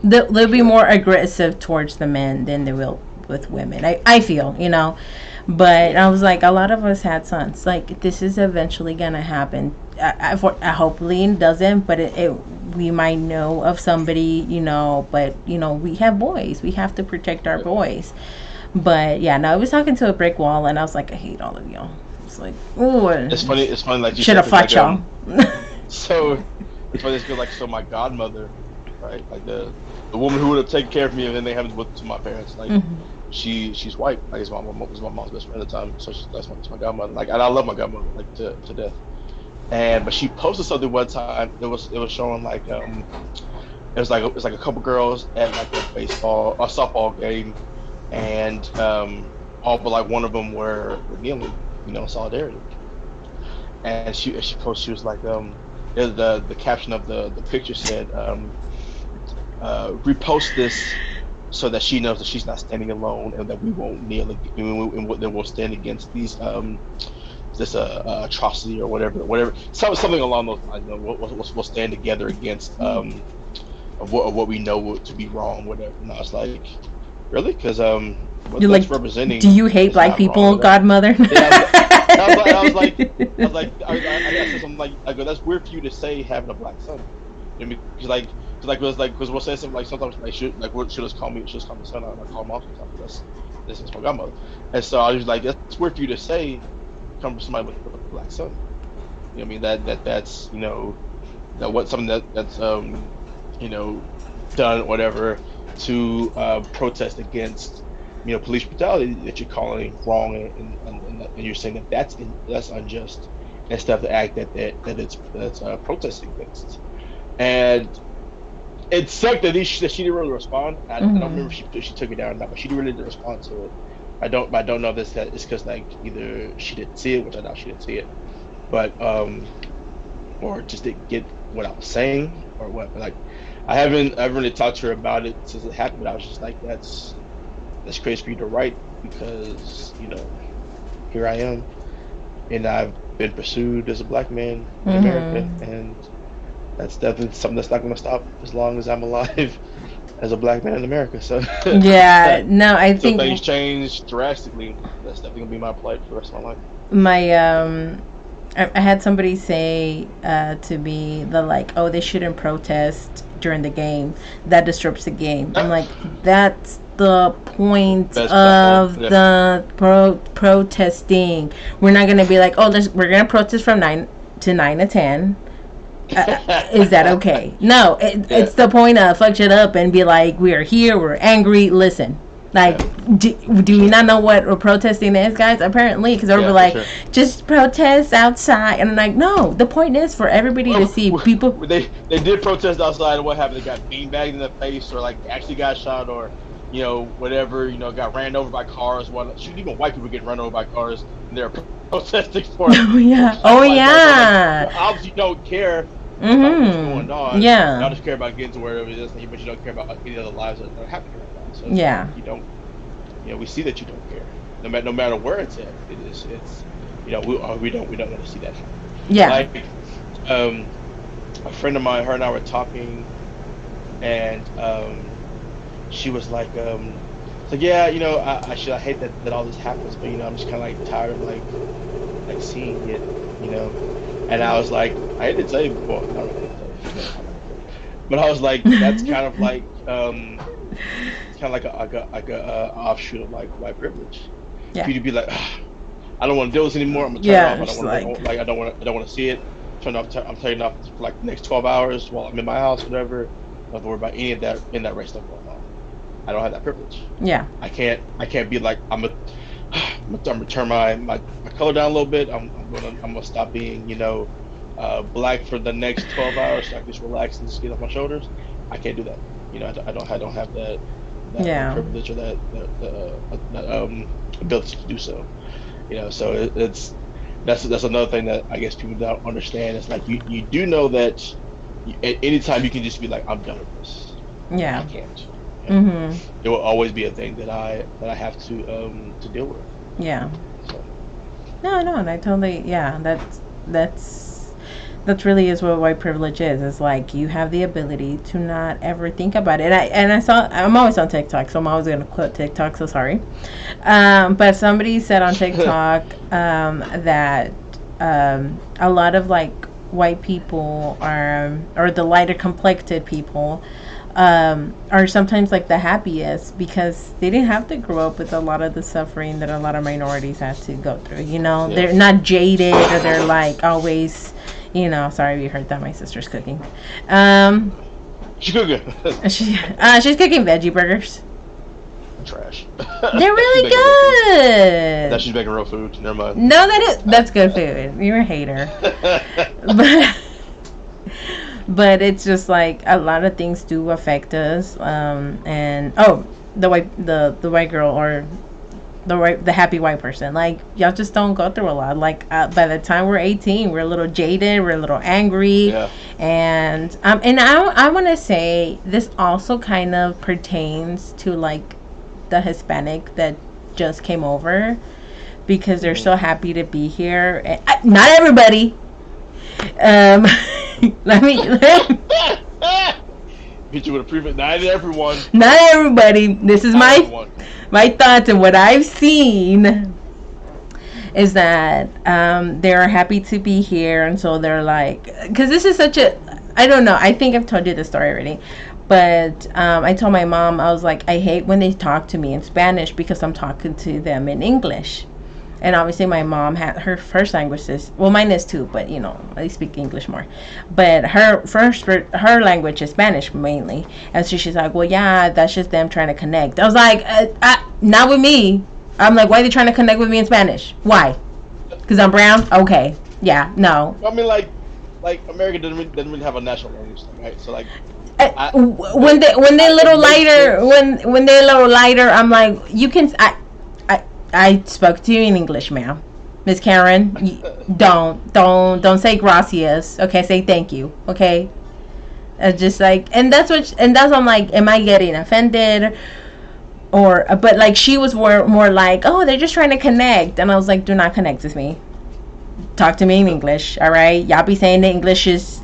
They'll be more aggressive towards the men than they will with women. I feel But I was like, a lot of us had sons. Like, this is eventually gonna happen. I hope Lene doesn't, but we might know of somebody, But we have boys. We have to protect our boys. But yeah, no, I was talking to a brick wall, and I was like, I hate all of y'all. It's like, ooh. It's funny. Like you should have fought y'all. So it's funny. It's good. Like, so my godmother, right? Like the woman who would have taken care of me, and then they happened to my parents. Like. She's white. Like my mom's best friend at the time, so that's my godmother. Like, and I love my godmother like to death. But she posted something one time. It was showing like it was like a couple girls at like a softball game, and all but like one of them were kneeling, solidarity. And she posted, she was like the caption of the picture said repost this, so that she knows that she's not standing alone, and that we won't kneel, and then we'll stand against these this atrocity or whatever. Something along those lines. We'll stand together against of what we know to be wrong, whatever. And I was like, really? Because what you're that's like, representing. Do you hate black people, godmother? I said something like, I go, that's weird for you to say having a black son. Because because we'll say something like sometimes like she'll just call me son, I call mom sometimes. This is my godmother, and so I was like, that's weird for you to say, come from somebody with a black son. I mean that's that what something that's done whatever to protest against police brutality that you're calling wrong, and you're saying that's unjust, instead of the act that it's protesting against. And it sucked that she didn't really respond. I don't remember if she took it down or not, but she really didn't respond to it. I don't know if it's because like either she didn't see it, which I doubt she didn't see it, but or just didn't get what I was saying or what. Like I haven't really talked to her about it since it happened. But I was just like, that's crazy for you to write, because here I am, and I've been pursued as a black man in America, and that's definitely something that's not going to stop as long as I'm alive as a black man in America. So yeah, no, I think things change drastically. That's definitely going to be my plight for the rest of my life. I had somebody say to me, oh, they shouldn't protest during the game. That disrupts the game. I'm like, that's the point of the protesting. We're not going to be like, oh, we're going to protest from 9 to 10. Is that okay? No, it's the point of fuck shit up and be like, we are here, we're angry, listen. Like, do you not know what protesting is, guys? Apparently, because everybody like, just protest outside. And I'm like, no, the point is for everybody to see people. They did protest outside, and what happened? They got beanbagged in the face, or like actually got shot, or whatever, got ran over by cars. Even white people get run over by cars, and they're protesting for it. Oh yeah. Like, obviously, you don't care. What's going on? Yeah. You just care about getting to wherever it is, but you don't care about any other lives that are happening right now. So yeah. You don't. We see that you don't care. No matter where it's at, it's. We don't want to see that happen. Yeah. Like, a friend of mine, her and I were talking, and she was like, yeah, I hate that all this happens, but I'm just kind of like tired of like seeing it, And I was like, I hate to tell you, well, I don't know, but I was like, that's kind of like, it's kind of like a offshoot of like white privilege. Yeah. For you to be like, I don't want to do this anymore. I'm gonna turn off. I don't want to see it. I'm turning off for like the next 12 hours while I'm in my house, whatever. I don't have to worry about any of that in that race stuff going on. I don't have that privilege. Yeah. I can't be like I'm gonna turn my color down a little bit. I'm gonna stop being black for the next 12 hours so I can just relax and just get off my shoulders. I can't do that. I don't have that Yeah. privilege or that ability to do so. So that's another thing that I guess people don't understand. It's like you do know that at any time you can just be like, I'm done with this. Yeah. I can't. Mhm. It will always be a thing that I have to deal with. Yeah. So. No, and I totally, that's really is what white privilege is. It's like you have the ability to not ever think about it. I'm always on TikTok, so I'm always gonna quote TikTok. So sorry, but somebody said on TikTok that a lot of like white people or the lighter complected people are sometimes like the happiest because they didn't have to grow up with a lot of the suffering that a lot of minorities have to go through. Yeah. They're not jaded or they're like always, sorry if you heard that, my sister's cooking. She's cooking. She's cooking veggie burgers. Trash. They're really good. That she's making real food. Never mind. No, that's good food. You're a hater. But it's just like a lot of things do affect us. And the white girl or the happy white person, like y'all just don't go through a lot. Like by the time we're 18, we're a little jaded, we're a little angry. Yeah. And I want to say this also kind of pertains to like the Hispanic that just came over because they're so happy to be here. And, not everybody. Let me hit you with a preview. Not everyone. Not everybody. This is my thoughts, and what I've seen is that they're happy to be here, and so they're like, because this is such a, I don't know, I think I've told you this story already, but I told my mom, I was like, I hate when they talk to me in Spanish because I'm talking to them in English. And obviously my mom had her first language is, well, mine is too, but I speak English more. But her language is Spanish mainly. And so she's like, well, yeah, that's just them trying to connect. I was like, not with me. I'm like, why are they trying to connect with me in Spanish? Why? Because I'm brown? Okay. Yeah, no. I mean, like America doesn't really have a national language, right? So like, when they're a little lighter, when they're a little lighter, I'm like, you can. I spoke to you in English, ma'am. Miss Karen, don't say gracias. Okay, say thank you. Okay, just like, and that's I'm like, am I getting offended? But like she was more like, oh, they're just trying to connect, and I was like, do not connect with me. Talk to me in English, all right? Y'all be saying that English is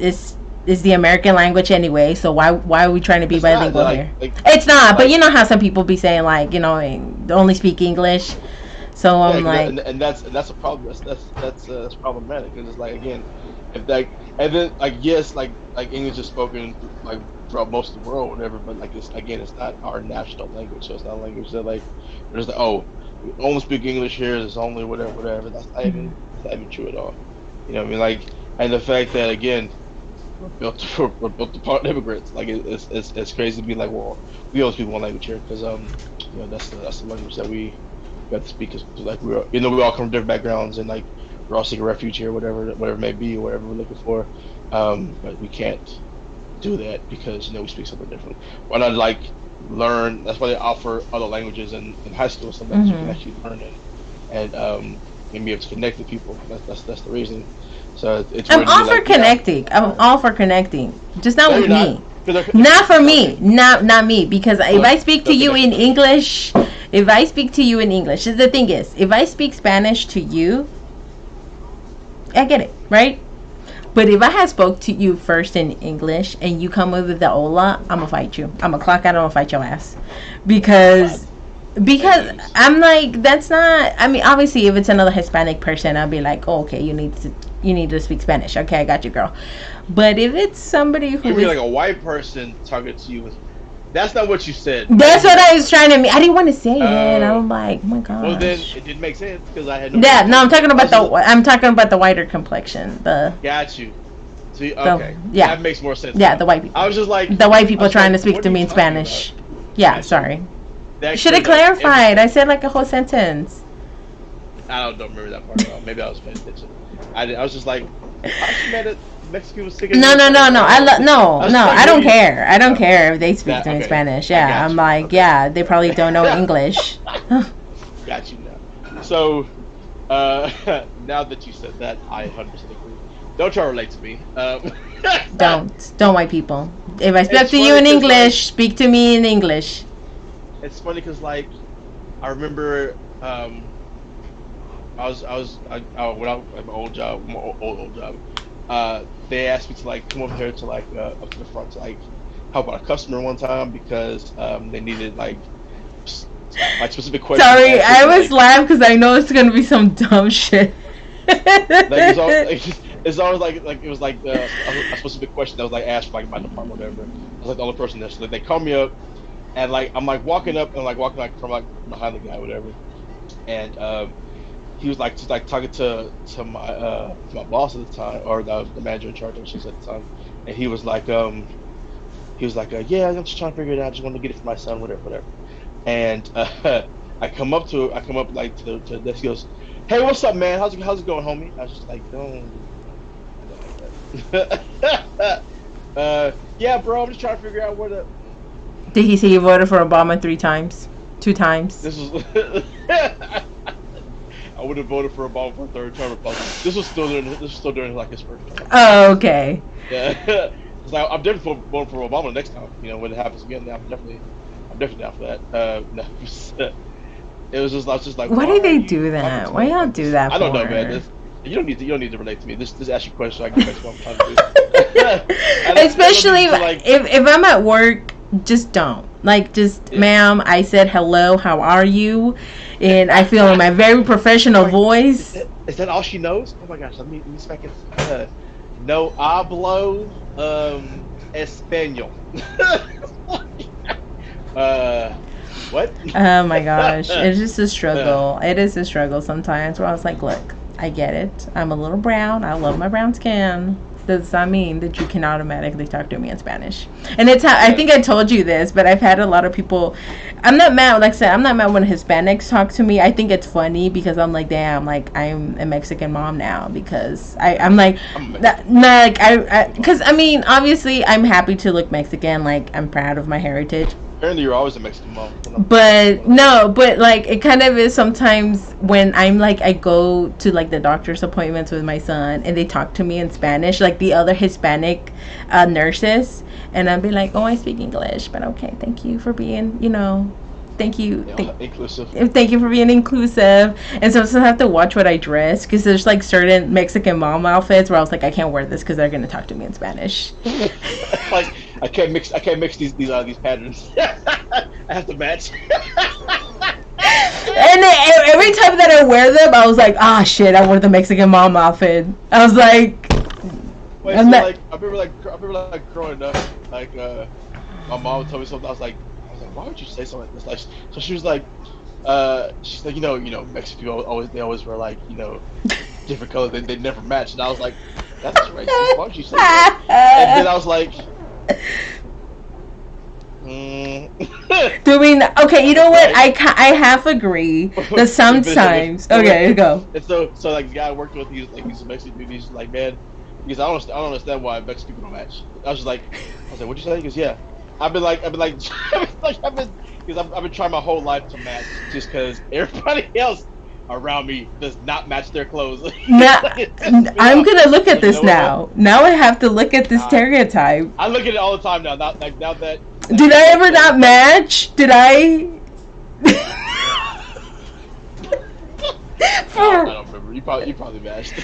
the American language anyway, so why are we trying to be bilingual here? It's not, but you know how some people be saying like, only speak English. So I'm like, and that's a problem. That's problematic. Because it's like, again, if that, and then like, yes, like English is spoken like throughout most of the world, whatever. But like, it's not our national language, so it's not a language that like there's like, oh, we only speak English here. It's only whatever. That's not even true at all. I mean, like, and the fact that again, we're built upon immigrants. Like it's crazy to be like, well, we only speak one language here because that's the language that we got to speak. Cause like we all come from different backgrounds and like we're all seeking refuge here, whatever it may be, or whatever we're looking for. But we can't do that because we speak something different. Why not like learn? That's why they offer other languages in high school, so that you can actually learn it and be able to connect with people. That's the reason. So it's I'm all for connecting. I'm all for connecting. Just not with me. Not for me. Not me. Because if I speak to you in English, the thing is, if I speak Spanish to you, I get it, right? But if I had spoke to you first in English and you come with the hola, I'm gonna fight you. I'm gonna clock out. I'm gonna fight your ass because I'm like, that's not. I mean, obviously, if it's another Hispanic person, I'll be like, oh, okay, you need to speak Spanish. Okay, I got you, girl. But if it's somebody who is like a white person talking to you, that's not what you said. That's what I was trying to mean. I didn't want to say it. I'm like, oh my gosh. Well, then it didn't make sense because I had no. Yeah, no, I'm talking about the whiter complexion. Got you. See, okay. Yeah, that makes more sense. Yeah, the white people. I was just like the white people trying to speak to me in Spanish. Yeah, sorry. that Should have cleared up clarified. I everything. said like a whole sentence. I don't remember that part at all. Maybe I was paying attention. I was just like, I just met it. Mexican was sick of No, me. no, no, no. No, I was no. like, I don't maybe. care. I don't No, care if they speak that to me in okay. Spanish. I Yeah, got I'm you. like, Okay. yeah, they probably don't know English. Got you now. So, now that you said that, I 100% agree. Don't try to relate to me. Don't white people. If I speak It's to you funny in 'cause, English, speak to me in English. It's funny because like I remember when I at my old job, old job, they asked me to like come over here to like up to the front to like help out a customer one time because they needed like specific questions. Sorry, answered I to, was like, laughing because I know it's gonna be some dumb shit. it's always like it was like a specific question that was like asked for, like my department or whatever. I was like the only person there, so like, they called me up and like I'm like walking up and like walking like from like behind the guy or whatever, and he was like just like talking to my boss at the time or the manager in charge of shit at the time, and he was like yeah, I'm just trying to figure it out, I just want to get it for my son, whatever. And I come up like to the desk. He goes, "Hey, what's up, man? How's it going, homie?" I was just like, "Don't." Yeah, bro. I'm just trying to figure out where the. Did he say you voted for Obama 3 times? 2 times? This was. I would have voted for Obama for a third term Republican. This was still during like his first term. Oh, okay. Yeah. It's like I'm definitely voting for Obama next time. You know, when it happens again, I'm definitely down for that. No, I was just like, Why do they do that? Why y'all do that I don't know, for? man. You don't need to relate to me. Just ask you a question. I can get back to what I'm trying to do. Especially if I'm at work, just don't. Like, just, ma'am, I said hello, how are you? And I feel in my very professional voice. Is that all she knows? Oh my gosh, let me back in. No hablo español. What? Oh my gosh, it's just a struggle. It is a struggle sometimes where I was like, look, I get it. I'm a little brown. I love my brown skin. Does that mean that you can automatically talk to me in Spanish? And it's how I think I told you this, but I've had a lot of people. I'm not mad. Like I said, I'm not mad when Hispanics talk to me. I think it's funny because I'm like, damn, like I'm a Mexican mom now because I'm like, because I mean, obviously, I'm happy to look Mexican. Like I'm proud of my heritage. Apparently, you're always a Mexican mom. But no, but like it kind of is sometimes when I'm like I go to like the doctor's appointments with my son and they talk to me in Spanish, like the other Hispanic nurses, and I'll be like, oh, I speak English, but okay, thank you for being, thank you, inclusive. Thank you for being inclusive. And so I have to watch what I dress because there's like certain Mexican mom outfits where I was like, I can't wear this because they're gonna talk to me in Spanish. Like I can't mix these patterns. I have to match. And every time that I wear them, I was like, ah, shit, I wore the Mexican mom outfit. I was like, Wait, so like I remember like growing up, like my mom told me something. I was like, why would you say something like this? Like, so she was like, you know, Mexican people always wear like, different colors. They never match. And I was like, that's racist. Why would you say that? And then I was like, Do we? Okay, you know what? I half agree that sometimes. Okay, go. And so like the guy I worked with, he's a Mexican dude. He's like, man, because I don't understand why Mexican people don't match. I was like, what'd you say? He goes, yeah. I've been because I've been trying my whole life to match just because everybody else around me does not match their clothes. Now, I'm gonna look at this now. Now I have to look at this stereotype. I look at it all the time now. Now that. Did I ever not match? Did I? I don't remember. You probably matched.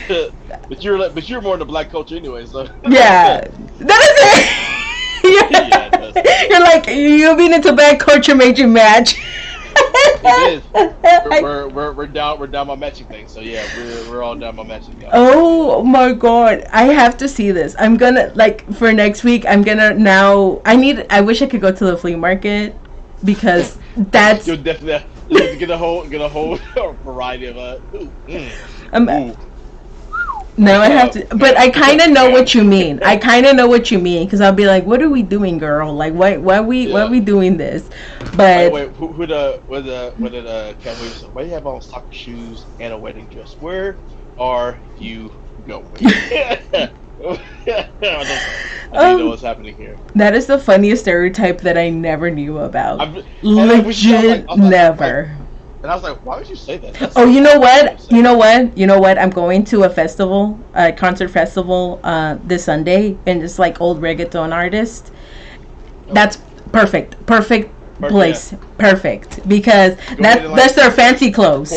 but you're more in the black culture anyway, so. Yeah, that is it. You're like you being into black culture made you match. It is. We're down my matching thing. So yeah, we're all down my matching thing. Oh my god, I have to see this. I'm gonna for next week. I'm gonna now. I wish I could go to the flea market because that's. You'll definitely get a whole variety of. No, I have to, but I kind of know what you mean. I kind of know what you mean because I'll be like, "What are we doing, girl? Like, why are we doing this?" But wait, who did Cowboy say, why do you have on soccer shoes and a wedding dress? Where are you going? I don't know what's happening here. That is the funniest stereotype that I never knew about. Legit never. And I was like, why would you say that? That's you know what? You know what? You know what? I'm going to a festival, a concert festival, this Sunday, and it's like old reggaeton artist. That's perfect place, perfect because that's their fancy clothes.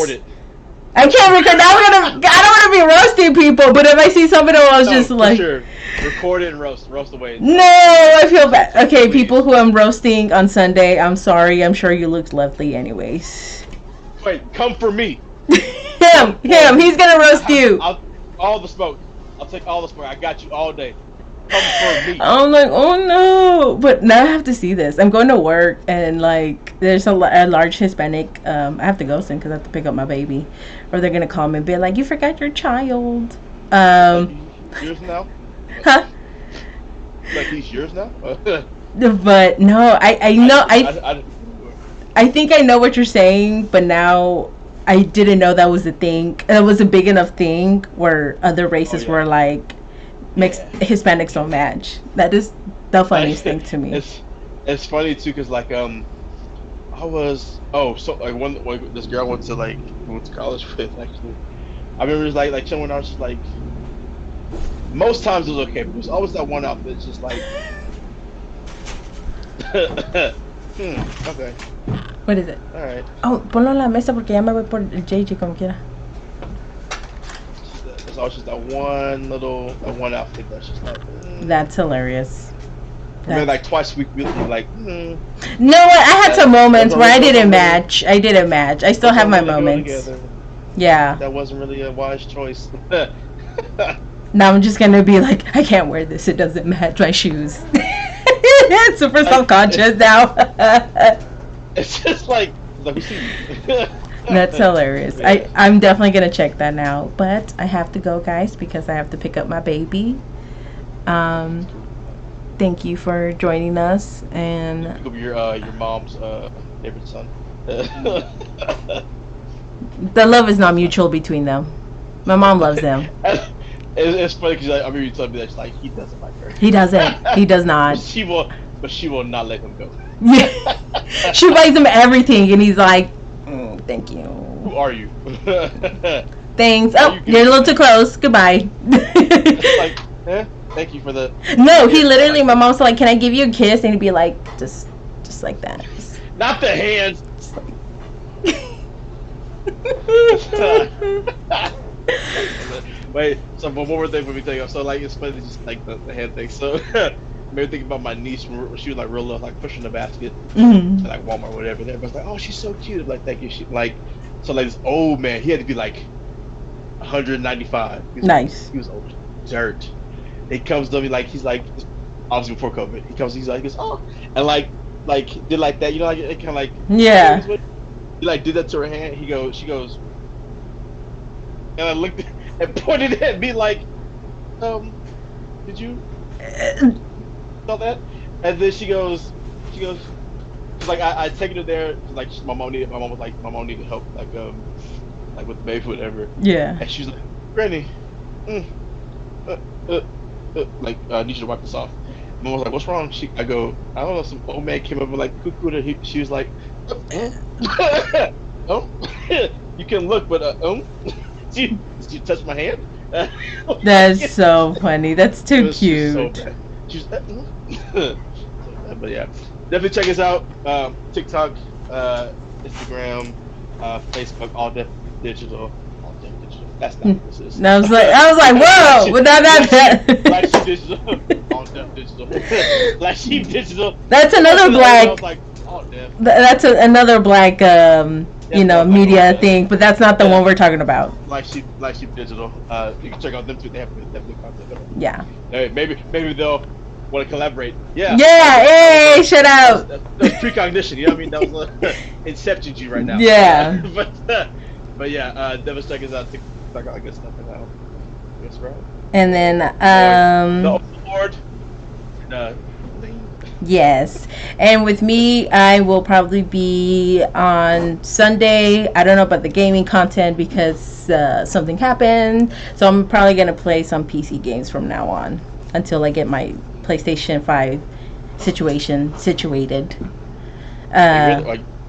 I can't record. I don't want to be roasting people, but if I see somebody else, just like sure. Record it and roast away. No, I feel bad. Okay, people who I'm roasting on Sunday, I'm sorry. I'm sure you looked lovely, anyways. Wait, come for me. him. He's gonna roast you. All the smoke. I'll take all the smoke. I got you all day. Come for me. I'm like, oh no! But now I have to see this. I'm going to work, and like, there's a large Hispanic. I have to go soon because I have to pick up my baby, or they're gonna call me and be like, "You forgot your child." Yours now? Huh? Like he's yours now? But no, I know I think I know what you're saying, but now I didn't know that was a thing. It was a big enough thing where other races were like, Hispanics don't match. That is the funniest thing to me. It's funny too, cause like this girl I went to college with actually. I remember like chilling when I was just like, most times it was okay, but there's always that one outfit that's just like, okay. What is it? Alright. Oh, ponlo en la mesa porque ya me voy por el JJ como quiera. It's always just that one outfit that's just like. That's hilarious. Maybe like twice a week, we like. No, I had some moments where I didn't match. I still have my moments. Yeah. That wasn't really a wise choice. Now I'm just gonna be like, I can't wear this. It doesn't match my shoes. Super self-conscious now. It's just like That's hilarious. Yeah. I'm definitely gonna check that now, but I have to go, guys, because I have to pick up my baby. Thank you for joining us, and pick up your mom's favorite son. The love is not mutual between them. My mom loves them. It's funny because I remember you told me that like he doesn't like her. He doesn't. He does not. But she will not let him go. Yeah. She buys him everything, and he's like, "Thank you." Who are you? Thanks. Oh, you're a little too close. Goodbye. Like, thank you for the. No, he literally. My mom's like, "Can I give you a kiss?" And he'd be like, just like that. Not the hands. Wait, so one more thing for me to tell you. So like, it's funny, just like the hand thing. So maybe thinking about my niece when she was like real little, like pushing the basket at like Walmart or whatever. Everybody's like, "Oh, she's so cute." I'm like, thank you. She like, so like this old man. He had to be like 195. Nice. He was old dirt. He comes to me like he's like, obviously before COVID. He goes, "Oh," and like did like that. You know, like it kind of like yeah. He like did that to her hand. She goes, and I looked and pointed at me like, did you saw that? And then she goes, she's like, I taken her there. Like my mom needed help, like with the baby, whatever. Yeah. And she's like, Granny, like I need you to wipe this off. Mom was like, what's wrong? I go, I don't know. Some old man came up and like cuckooed her. She was like, oh, you can look, but did you touch my hand? That's so funny. That's too cute. So bad. But yeah, definitely check us out. TikTok, Instagram, Facebook, all Def Digital. That's not what this is. I was like, whoa! Without that. Black Sheep Digital. All Def Digital. Black Sheep Digital. That's another black. I was like, oh, damn. That's another black, media thing, but that's not the one we're talking about. Black Sheep Digital. You can check out them too. They have good content. Yeah. Hey, maybe they'll want to collaborate. Yeah. Yeah. Hey, shut out. That's precognition. You know what I mean? That was Inception G right now. Yeah. But yeah, definitely check us out. TikTok, all that good stuff. And That's right. And then The Lord. Lene. yes. And with me, I will probably be on Sunday. I don't know about the gaming content because something happened. So I'm probably going to play some PC games from now on until I get my PlayStation 5 situated.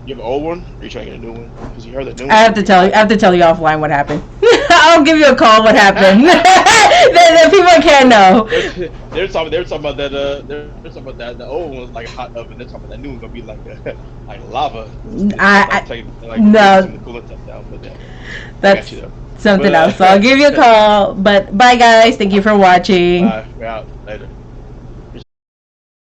You have an old one? Or are you trying to get a new one? Because you heard that new one. I have to tell you offline what happened. I'll give you a call. What happened? the people can't know. They're talking about that. They're talking about that. The old one's like a hot oven. They're talking about that new one gonna be like lava. No, that's something else. So I'll give you a call. But bye, guys. Thank you for watching. Bye. We're out later.